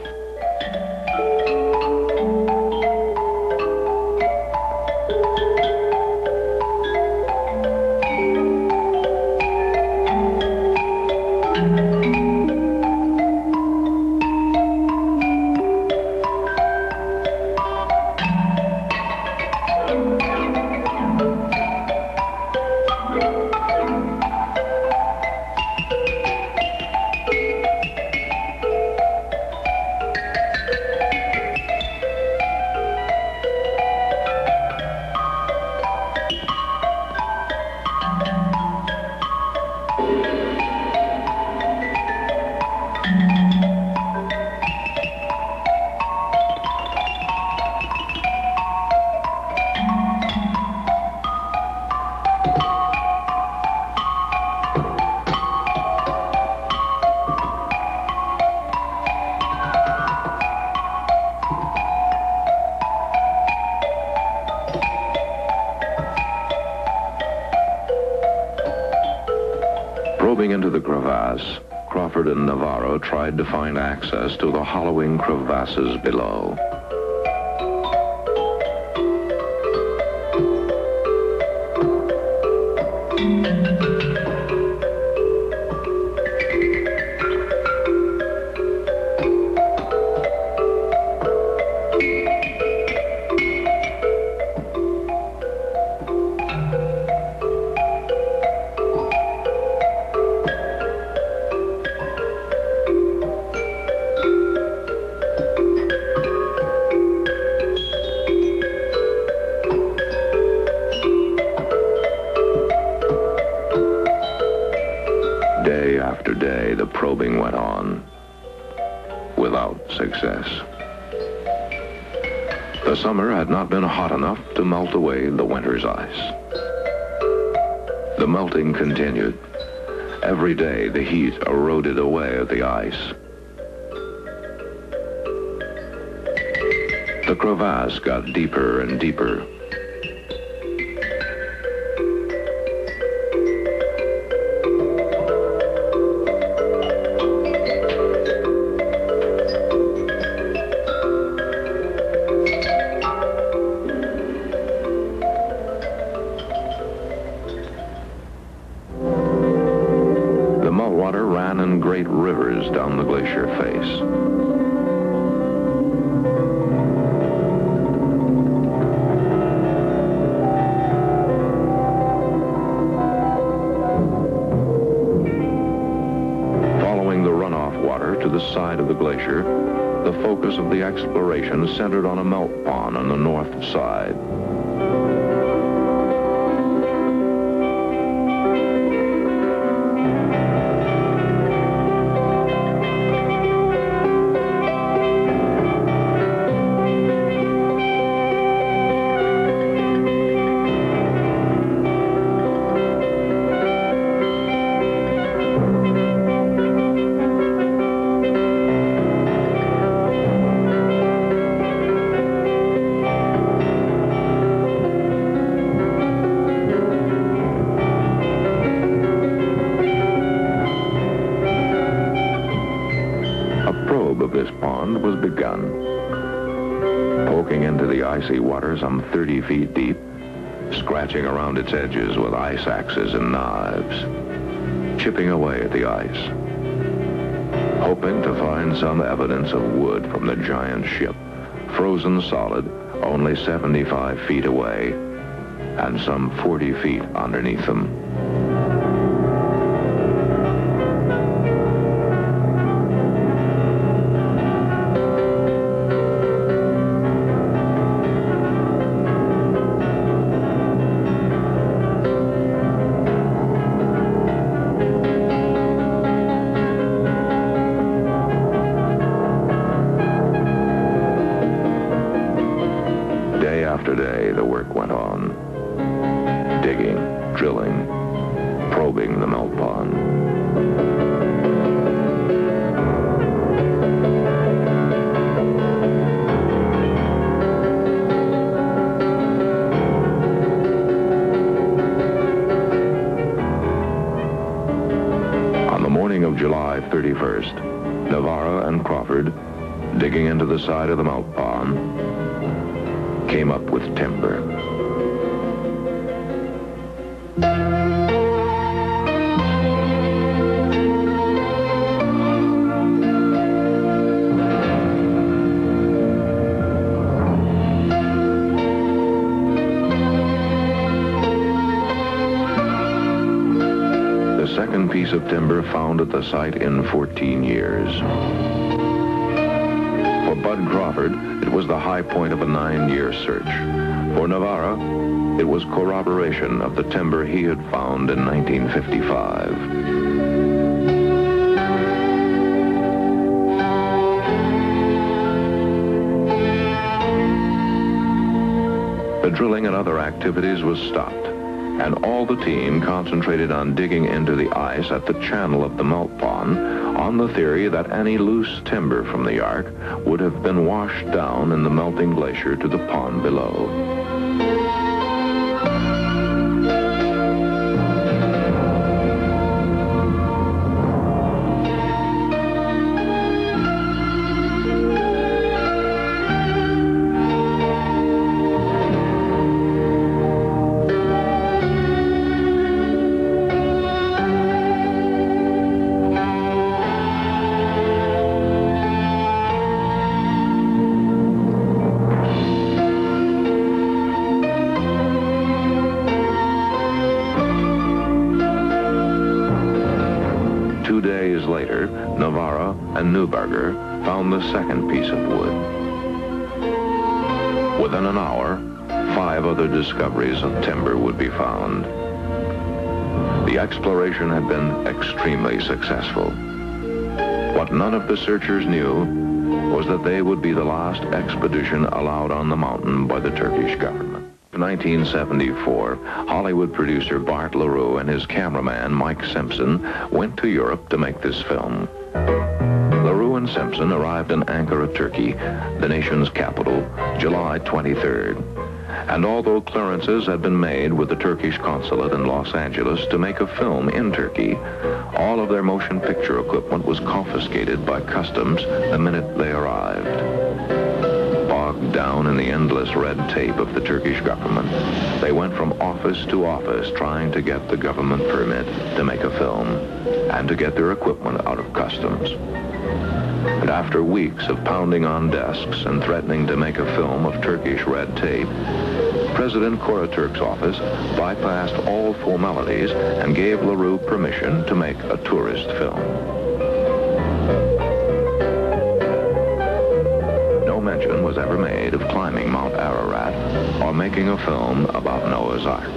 A: Probing into the crevasse, Crawford and Navarro tried to find access to the hollowing crevasses below. Day after day, the probing went on, without success. The summer had not been hot enough to melt away the winter's ice. The melting continued. Every day, the heat eroded away at the ice. The crevasse got deeper and deeper. Water ran in great rivers down the glacier face. Following the runoff water to the side of the glacier, the focus of the exploration centered on a melt pond on the north side. Of this pond was begun. Poking into the icy water some 30 feet deep, scratching around its edges with ice axes and knives, chipping away at the ice, hoping to find some evidence of wood from the giant ship, frozen solid only 75 feet away and some 40 feet underneath them. After day, the work went on. Digging, drilling, probing the melt pond. On the morning of July 31st, Navarro and Crawford, digging into the side of the melt pond, came up with timber. The second piece of timber found at the site in 14 years. For Bud Crawford, it was the high point of a 9-year search. For Navarro, It was corroboration of the timber he had found in 1955. The drilling and other activities was stopped, and all the team concentrated on digging into the ice at the channel of the melt pond on the theory that any loose timber from the Ark would have been washed down in the melting glacier to the pond below. 2 days later, Navarra and Neuberger found the second piece of wood. Within an hour, 5 other discoveries of timber would be found. The exploration had been extremely successful. What none of the searchers knew was that they would be the last expedition allowed on the mountain by the Turkish government. In 1974, Hollywood producer Bart LaRue and his cameraman Mike Simpson went to Europe to make this film. LaRue and Simpson arrived in Ankara, Turkey, the nation's capital, July 23rd. And although clearances had been made with the Turkish consulate in Los Angeles to make a film in Turkey, all of their motion picture equipment was confiscated by customs the minute they arrived. Bogged down in the endless red tape of the Turkish government, they went from office to office trying to get the government permit to make a film and to get their equipment out of customs. And after weeks of pounding on desks and threatening to make a film of Turkish red tape, President Karaturk's office bypassed all formalities and gave LaRue permission to make a tourist film. No mention was ever made of climbing Mount Ararat or making a film about Noah's Ark.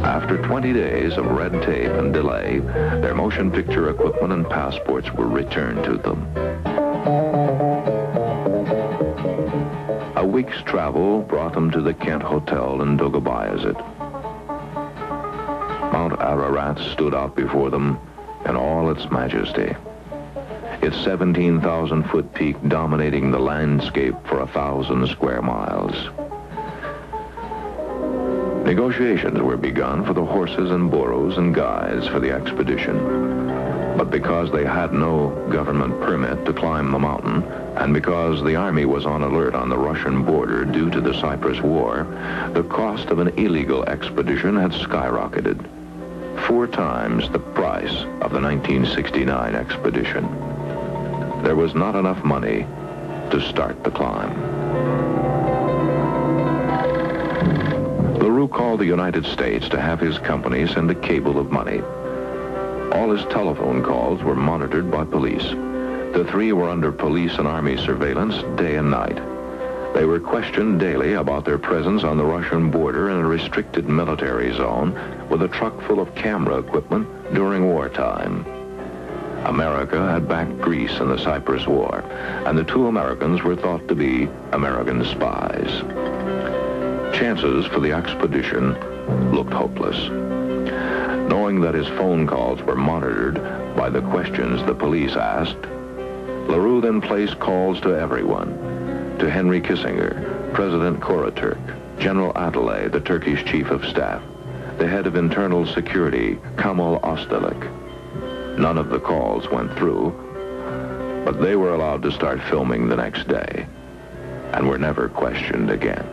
A: After 20 days of red tape and delay, their motion picture equipment and passports were returned to them. A week's travel brought them to the Kent Hotel in Dogabayazit. Mount Ararat stood out before them in all its majesty, its 17,000-foot peak dominating the landscape for 1,000 square miles. Negotiations were begun for the horses and burros and guides for the expedition. But because they had no government permit to climb the mountain, and because the army was on alert on the Russian border due to the Cyprus War, the cost of an illegal expedition had skyrocketed, 4 times the price of the 1969 expedition. There was not enough money to start the climb. LaRue called the United States to have his company send a cable of money. All his telephone calls were monitored by police. The 3 were under police and army surveillance day and night. They were questioned daily about their presence on the Russian border in a restricted military zone with a truck full of camera equipment during wartime. America had backed Greece in the Cyprus War, and the 2 Americans were thought to be American spies. Chances for the expedition looked hopeless. Knowing that his phone calls were monitored by the questions the police asked, LaRue then placed calls to everyone, to Henry Kissinger, President Karaturk, General Atalay, the Turkish Chief of Staff, the head of Internal Security, Kemal Öztürk. None of the calls went through, but they were allowed to start filming the next day and were never questioned again.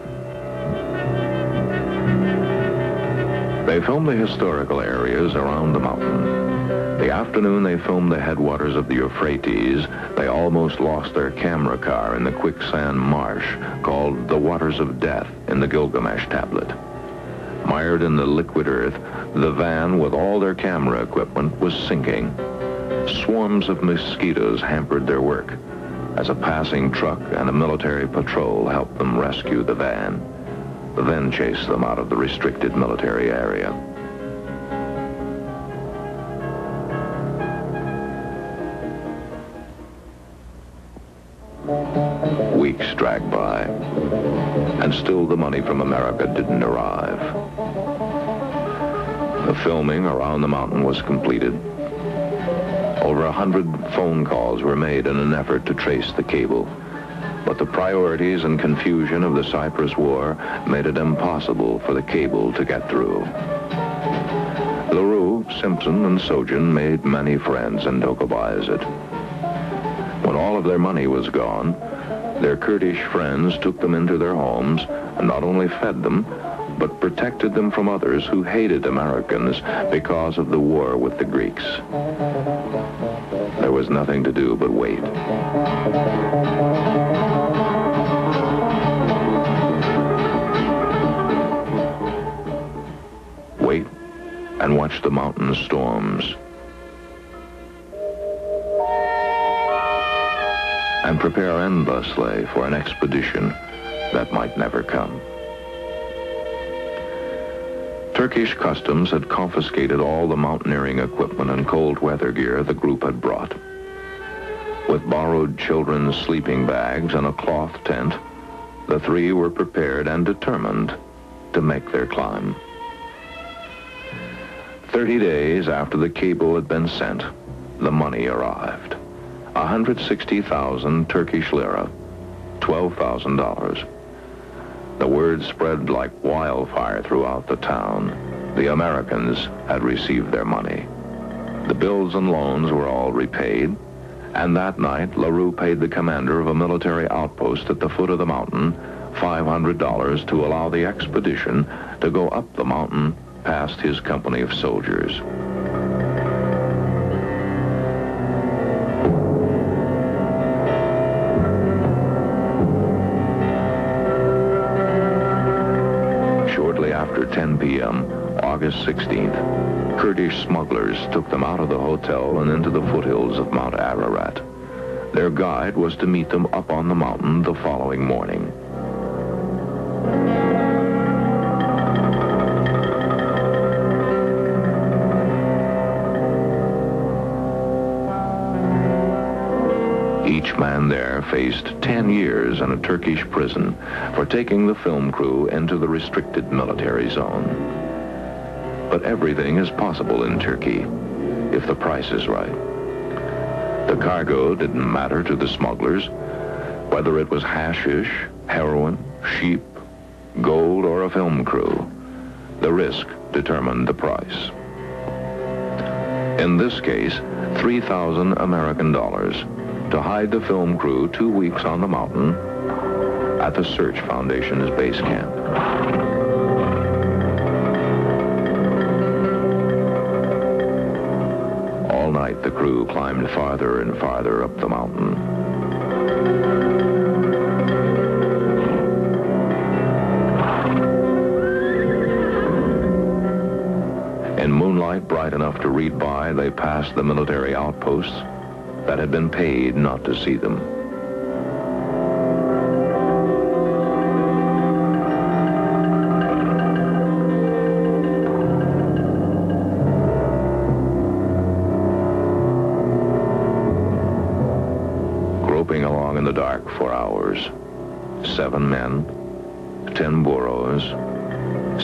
A: They filmed the historical areas around the mountain. The afternoon they filmed the headwaters of the Euphrates, they almost lost their camera car in the quicksand marsh called the Waters of Death in the Gilgamesh tablet. Mired in the liquid earth, the van with all their camera equipment was sinking. Swarms of mosquitoes hampered their work as a passing truck and a military patrol helped them rescue the van. then chase them out of the restricted military area. Weeks dragged by, and still the money from America didn't arrive. The filming around the mountain was completed. Over 100 phone calls were made in an effort to trace the cable, but the priorities and confusion of the Cyprus War made it impossible for the cable to get through. LaRue, Simpson, and Sogin made many friends in Dokobazit. When all of their money was gone, their Kurdish friends took them into their homes and not only fed them, but protected them from others who hated Americans because of the war with the Greeks. There was nothing to do but wait. Wait and watch the mountain storms. And prepare endlessly for an expedition that might never come. Turkish customs had confiscated all the mountaineering equipment and cold weather gear the group had brought. With borrowed children's sleeping bags and a cloth tent, the three were prepared and determined to make their climb. 30 days after the cable had been sent, the money arrived. 160,000 Turkish lira, $12,000. The word spread like wildfire throughout the town. The Americans had received their money. The bills and loans were all repaid, and that night LaRue paid the commander of a military outpost at the foot of the mountain $500 to allow the expedition to go up the mountain past his company of soldiers. After 10 p.m., August 16th, Kurdish smugglers took them out of the hotel and into the foothills of Mount Ararat. Their guide was to meet them up on the mountain the following morning. Each man there faced 10 years in a Turkish prison for taking the film crew into the restricted military zone. But everything is possible in Turkey, if the price is right. The cargo didn't matter to the smugglers, whether it was hashish, heroin, sheep, gold, or a film crew. The risk determined the price. In this case, 3,000 American dollars to hide the film crew 2 weeks on the mountain at the Search Foundation's base camp. All night the crew climbed farther and farther up the mountain. In moonlight bright enough to read by, they passed the military outposts that had been paid not to see them. Groping along in the dark for hours, 7 men, 10 burros,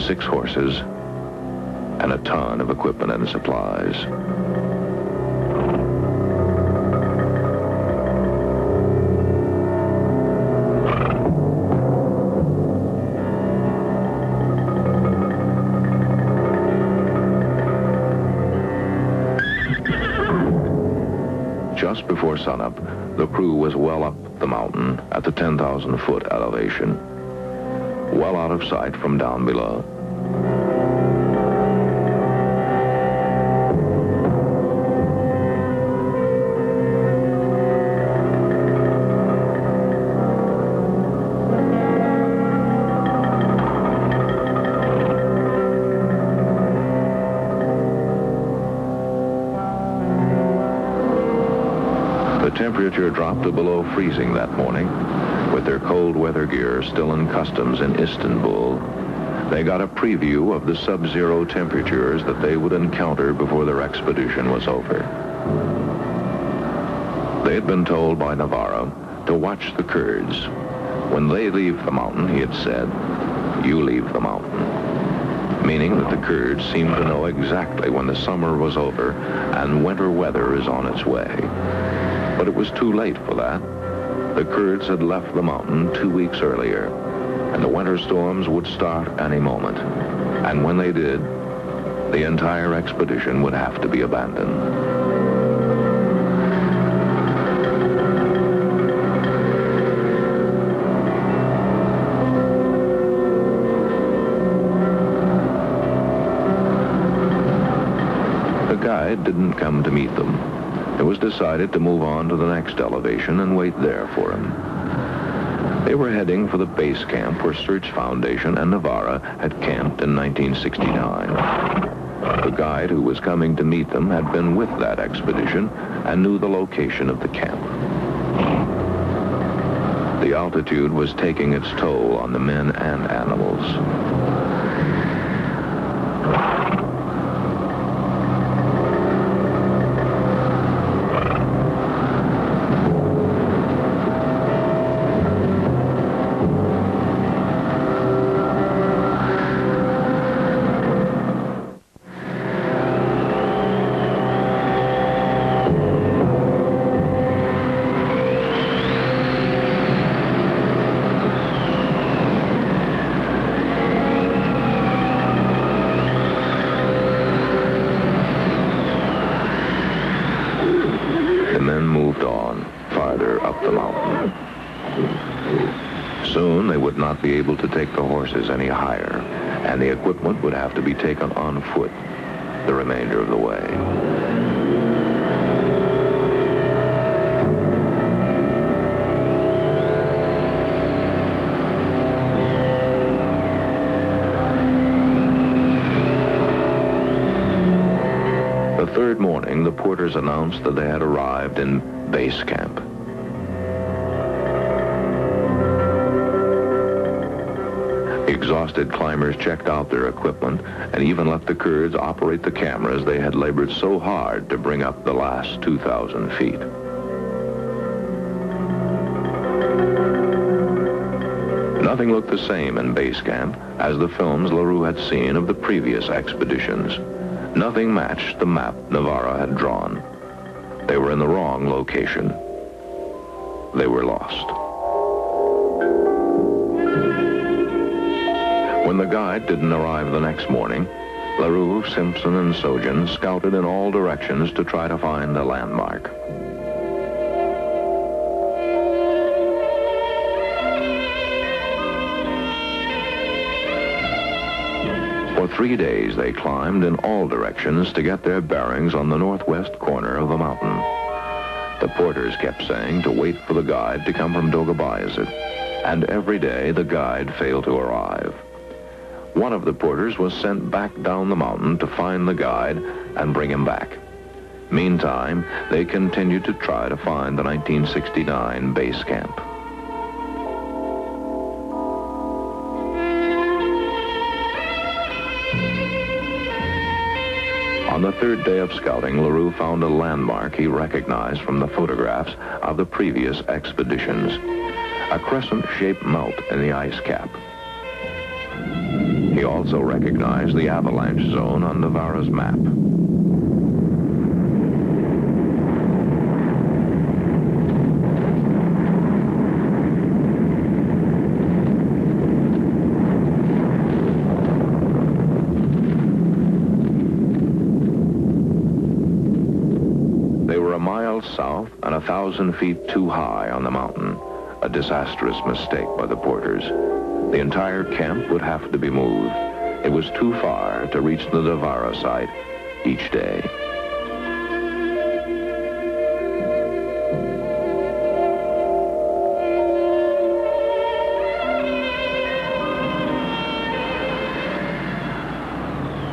A: 6 horses, and a ton of equipment and supplies. Just before sunup, the crew was well up the mountain at the 10,000-foot elevation, well out of sight from down below. The temperature dropped to below freezing that morning. With their cold weather gear still in customs in Istanbul, They got a preview of the sub-zero temperatures that they would encounter before their expedition was over. They had been told by Navarro to watch the Kurds. When they leave the mountain, he had said, "You leave the mountain," meaning that the Kurds seemed to know exactly when the summer was over and winter weather is on its way. But it was too late for that. The Kurds had left the mountain 2 weeks earlier, and the winter storms would start any moment. And when they did, the entire expedition would have to be abandoned. The guide didn't come to meet them. It was decided to move on to the next elevation and wait there for him. They were heading for the base camp where Search Foundation and Navarro had camped in 1969. The guide who was coming to meet them had been with that expedition and knew the location of the camp. The altitude was taking its toll on the men and animals. Soon they would not be able to take the horses any higher, and the equipment would have to be taken on foot the remainder of the way. The third morning, the porters announced that they had arrived in base camp. Exhausted climbers checked out their equipment and even let the Kurds operate the cameras they had labored so hard to bring up the last 2,000 feet. Nothing looked the same in base camp as the films LaRue had seen of the previous expeditions. Nothing matched the map Navarro had drawn. They were in the wrong location. They were lost. When the guide didn't arrive the next morning, LaRue, Simpson, and Sojan scouted in all directions to try to find a landmark. For 3 days, they climbed in all directions to get their bearings on the northwest corner of the mountain. The porters kept saying to wait for the guide to come from Dogabayazid, and every day the guide failed to arrive. One of the porters was sent back down the mountain to find the guide and bring him back. Meantime, they continued to try to find the 1969 base camp. On the third day of scouting, LaRue found a landmark he recognized from the photographs of the previous expeditions, a crescent-shaped melt in the ice cap. He also recognized the avalanche zone on Navarro's map. They were a mile south and 1,000 feet too high on the mountain, a disastrous mistake by the porters. The entire camp would have to be moved. It was too far to reach the Navarro site each day.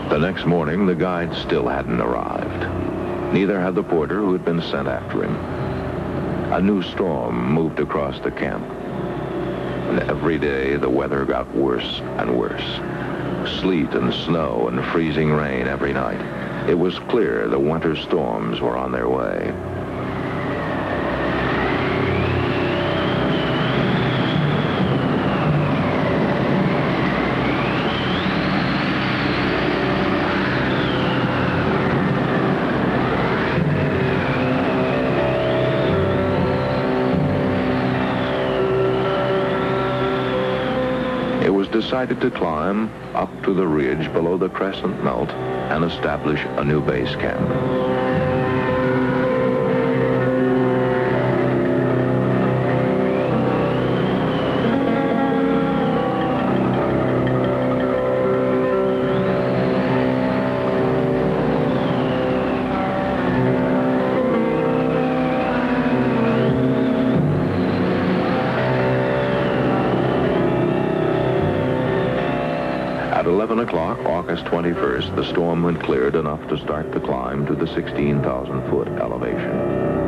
A: The next morning, the guide still hadn't arrived. Neither had the porter who had been sent after him. A new storm moved across the camp. And every day, the weather got worse and worse. Sleet and snow and freezing rain every night. It was clear the winter storms were on their way. It was decided to climb up to the ridge below the crescent melt and establish a new base camp. At 11 o'clock, August 21st, the storm had cleared enough to start the climb to the 16,000-foot elevation.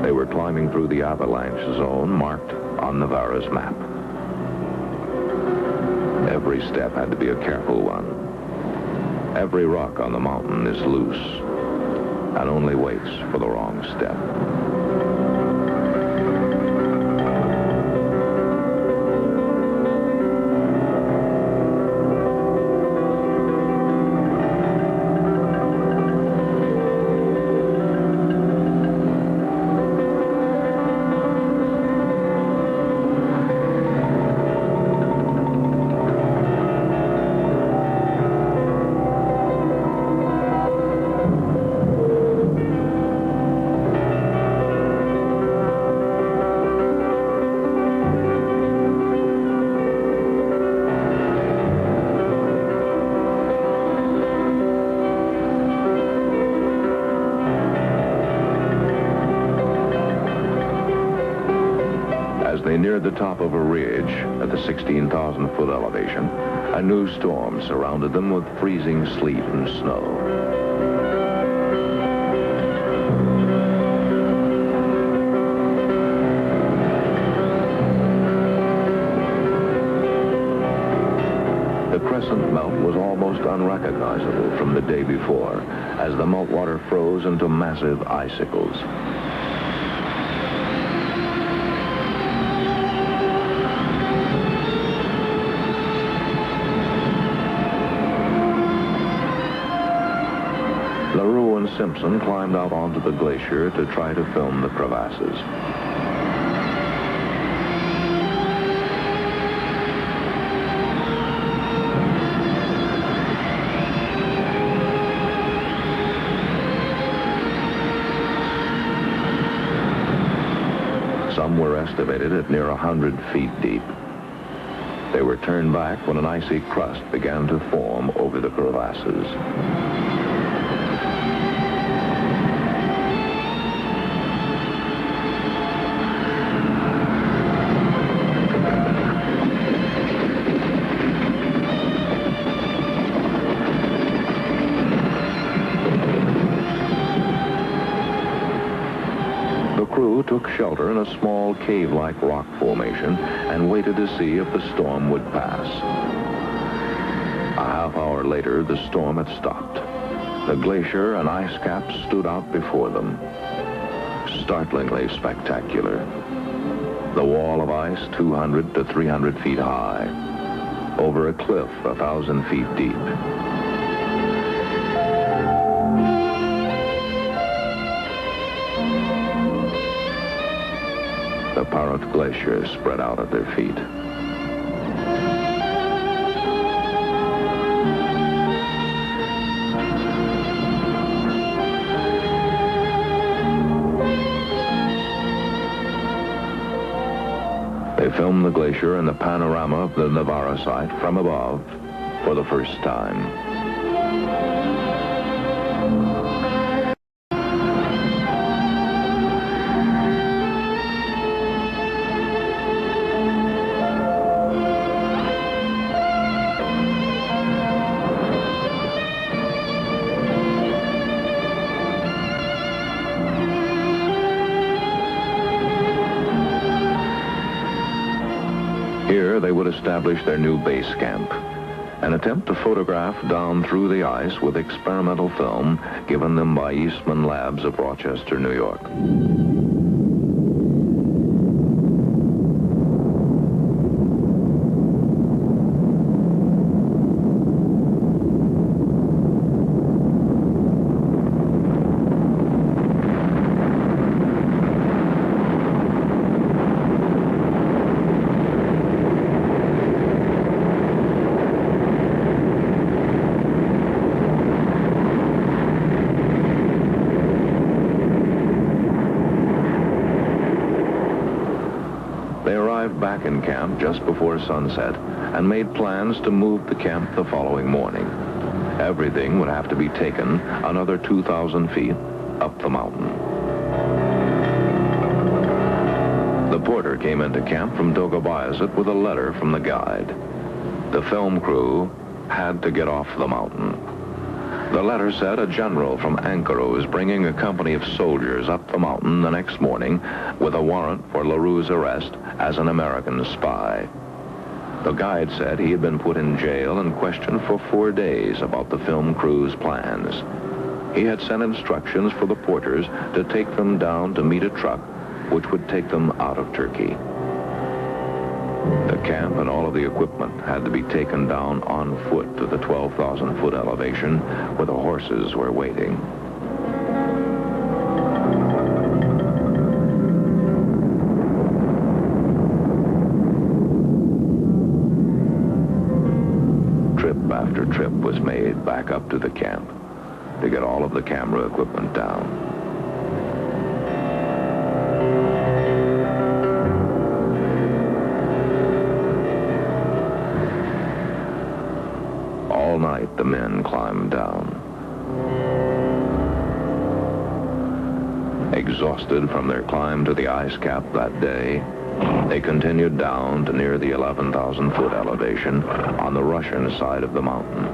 A: They were climbing through the avalanche zone marked on Navarro's map. Every step had to be a careful one. Every rock on the mountain is loose and only waits for the wrong step. As they neared the top of a ridge at the 16,000-foot elevation, a new storm surrounded them with freezing sleet and snow. The crescent melt was almost unrecognizable from the day before, as the meltwater froze into massive icicles. LaRue and Simpson climbed out onto the glacier to try to film the crevasses. Some were estimated at near 100 feet deep. They were turned back when an icy crust began to form over the crevasses. The crew took shelter in a small cave-like rock formation and waited to see if the storm would pass. A half hour later, the storm had stopped. The glacier and ice caps stood out before them, startlingly spectacular. The wall of ice 200 to 300 feet high, over a cliff 1,000 feet deep. The Parrot Glacier spread out at their feet. They filmed the glacier and the panorama of the Navarro site from above for the first time. Here they would establish their new base camp, an attempt to photograph down through the ice with experimental film given them by Eastman Labs of Rochester, New York. Back in camp just before sunset and made plans to move the camp the following morning. Everything would have to be taken another 2,000 feet up the mountain. The porter came into camp from Dogobayazet with a letter from the guide. The film crew had to get off the mountain. The letter said a general from Ankara was bringing a company of soldiers up the mountain the next morning with a warrant for LaRue's arrest as an American spy. The guide said he had been put in jail and questioned for 4 days about the film crew's plans. He had sent instructions for the porters to take them down to meet a truck which would take them out of Turkey. The camp and all of the equipment had to be taken down on foot to the 12,000-foot elevation where the horses were waiting. Trip after trip was made back up to the camp to get all of the camera equipment down. All night, the men climbed down. Exhausted from their climb to the ice cap that day, they continued down to near the 11,000-foot elevation on the Russian side of the mountain.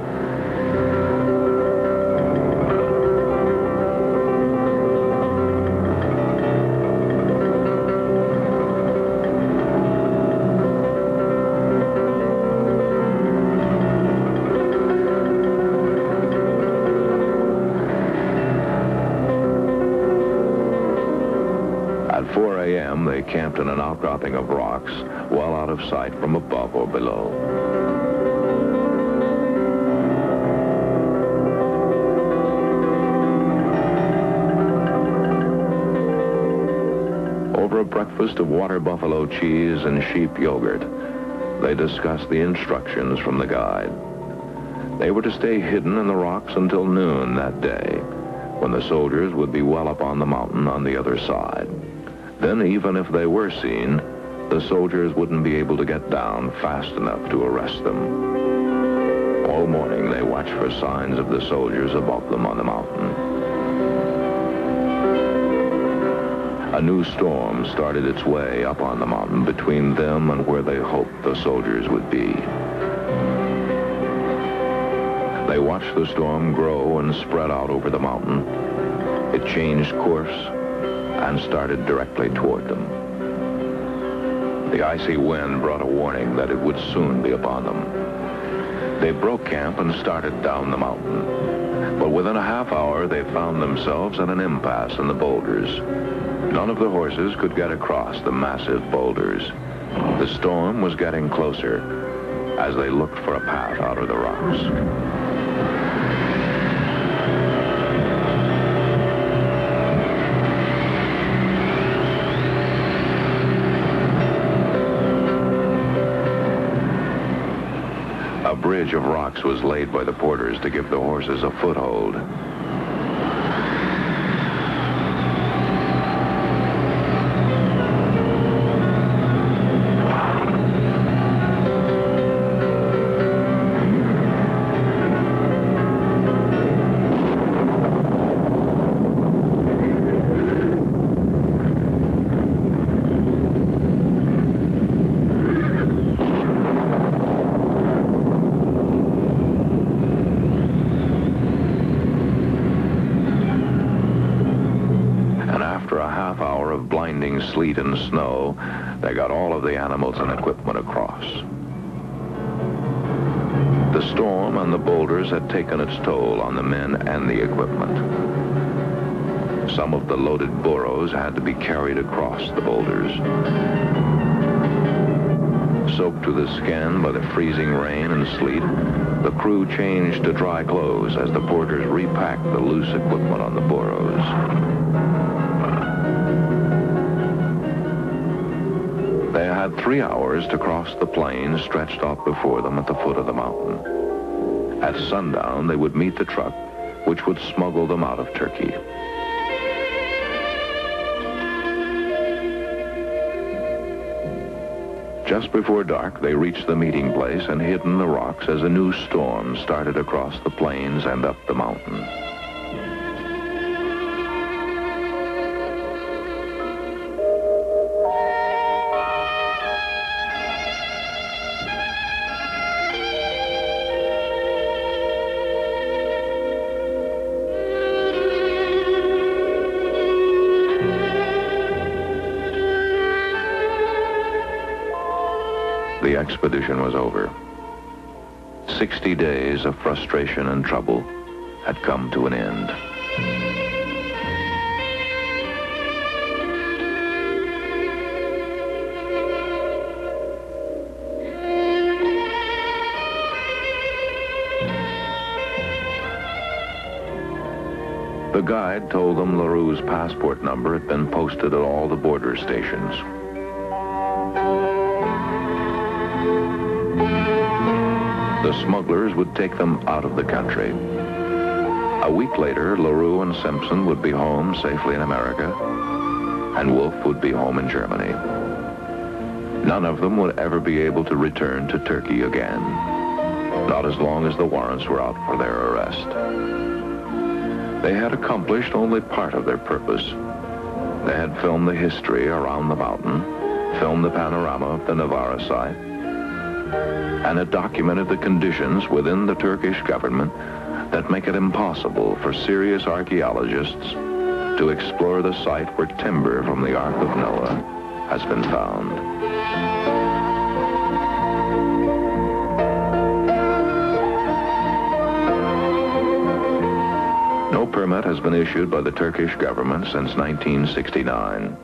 A: At 4 a.m., they camped in an outcropping of rocks, well out of sight from above or below. Over a breakfast of water buffalo cheese and sheep yogurt, they discussed the instructions from the guide. They were to stay hidden in the rocks until noon that day, when the soldiers would be well up on the mountain on the other side. Then, even if they were seen, the soldiers wouldn't be able to get down fast enough to arrest them. All morning, they watched for signs of the soldiers above them on the mountain. A new storm started its way up on the mountain between them and where they hoped the soldiers would be. They watched the storm grow and spread out over the mountain. It changed course and started directly toward them. The icy wind brought a warning that it would soon be upon them. They broke camp and started down the mountain. But within a half hour, they found themselves at an impasse in the boulders. None of the horses could get across the massive boulders. The storm was getting closer as they looked for a path out of the rocks. A bridge of rocks was laid by the porters to give the horses a foothold. Sleet and snow, they got all of the animals and equipment across. The storm and the boulders had taken its toll on the men and the equipment. Some of the loaded burros had to be carried across the boulders. Soaked to the skin by the freezing rain and sleet, the crew changed to dry clothes as the porters repacked the loose equipment on the burros. They had 3 hours to cross the plain stretched out before them at the foot of the mountain. At sundown, they would meet the truck, which would smuggle them out of Turkey. Just before dark, they reached the meeting place and hid in the rocks as a new storm started across the plains and up the mountain. The expedition was over. 60 days of frustration and trouble had come to an end. The guide told them LaRue's passport number had been posted at all the border stations. The smugglers would take them out of the country. A week later, LaRue and Simpson would be home safely in America, and Wolf would be home in Germany. None of them would ever be able to return to Turkey again, not as long as the warrants were out for their arrest. They had accomplished only part of their purpose. They had filmed the history around the mountain, filmed the panorama of the Novara site, and had documented the conditions within the Turkish government that make it impossible for serious archaeologists to explore the site where timber from the Ark of Noah has been found. No permit has been issued by the Turkish government since 1969.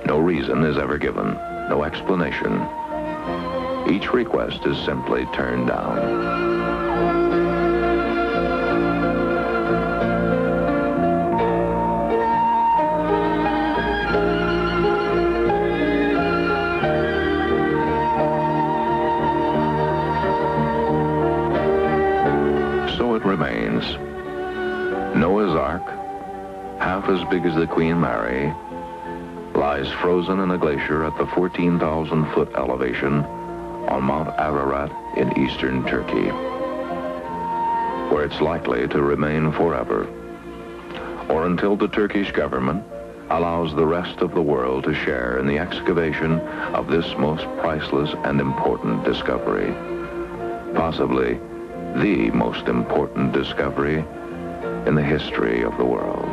A: No reason is ever given, no explanation. Each request is simply turned down. So it remains. Noah's Ark, half as big as the Queen Mary, lies frozen in a glacier at the 14,000-foot elevation on Mount Ararat in eastern Turkey, where it's likely to remain forever, or until the Turkish government allows the rest of the world to share in the excavation of this most priceless and important discovery, possibly the most important discovery in the history of the world.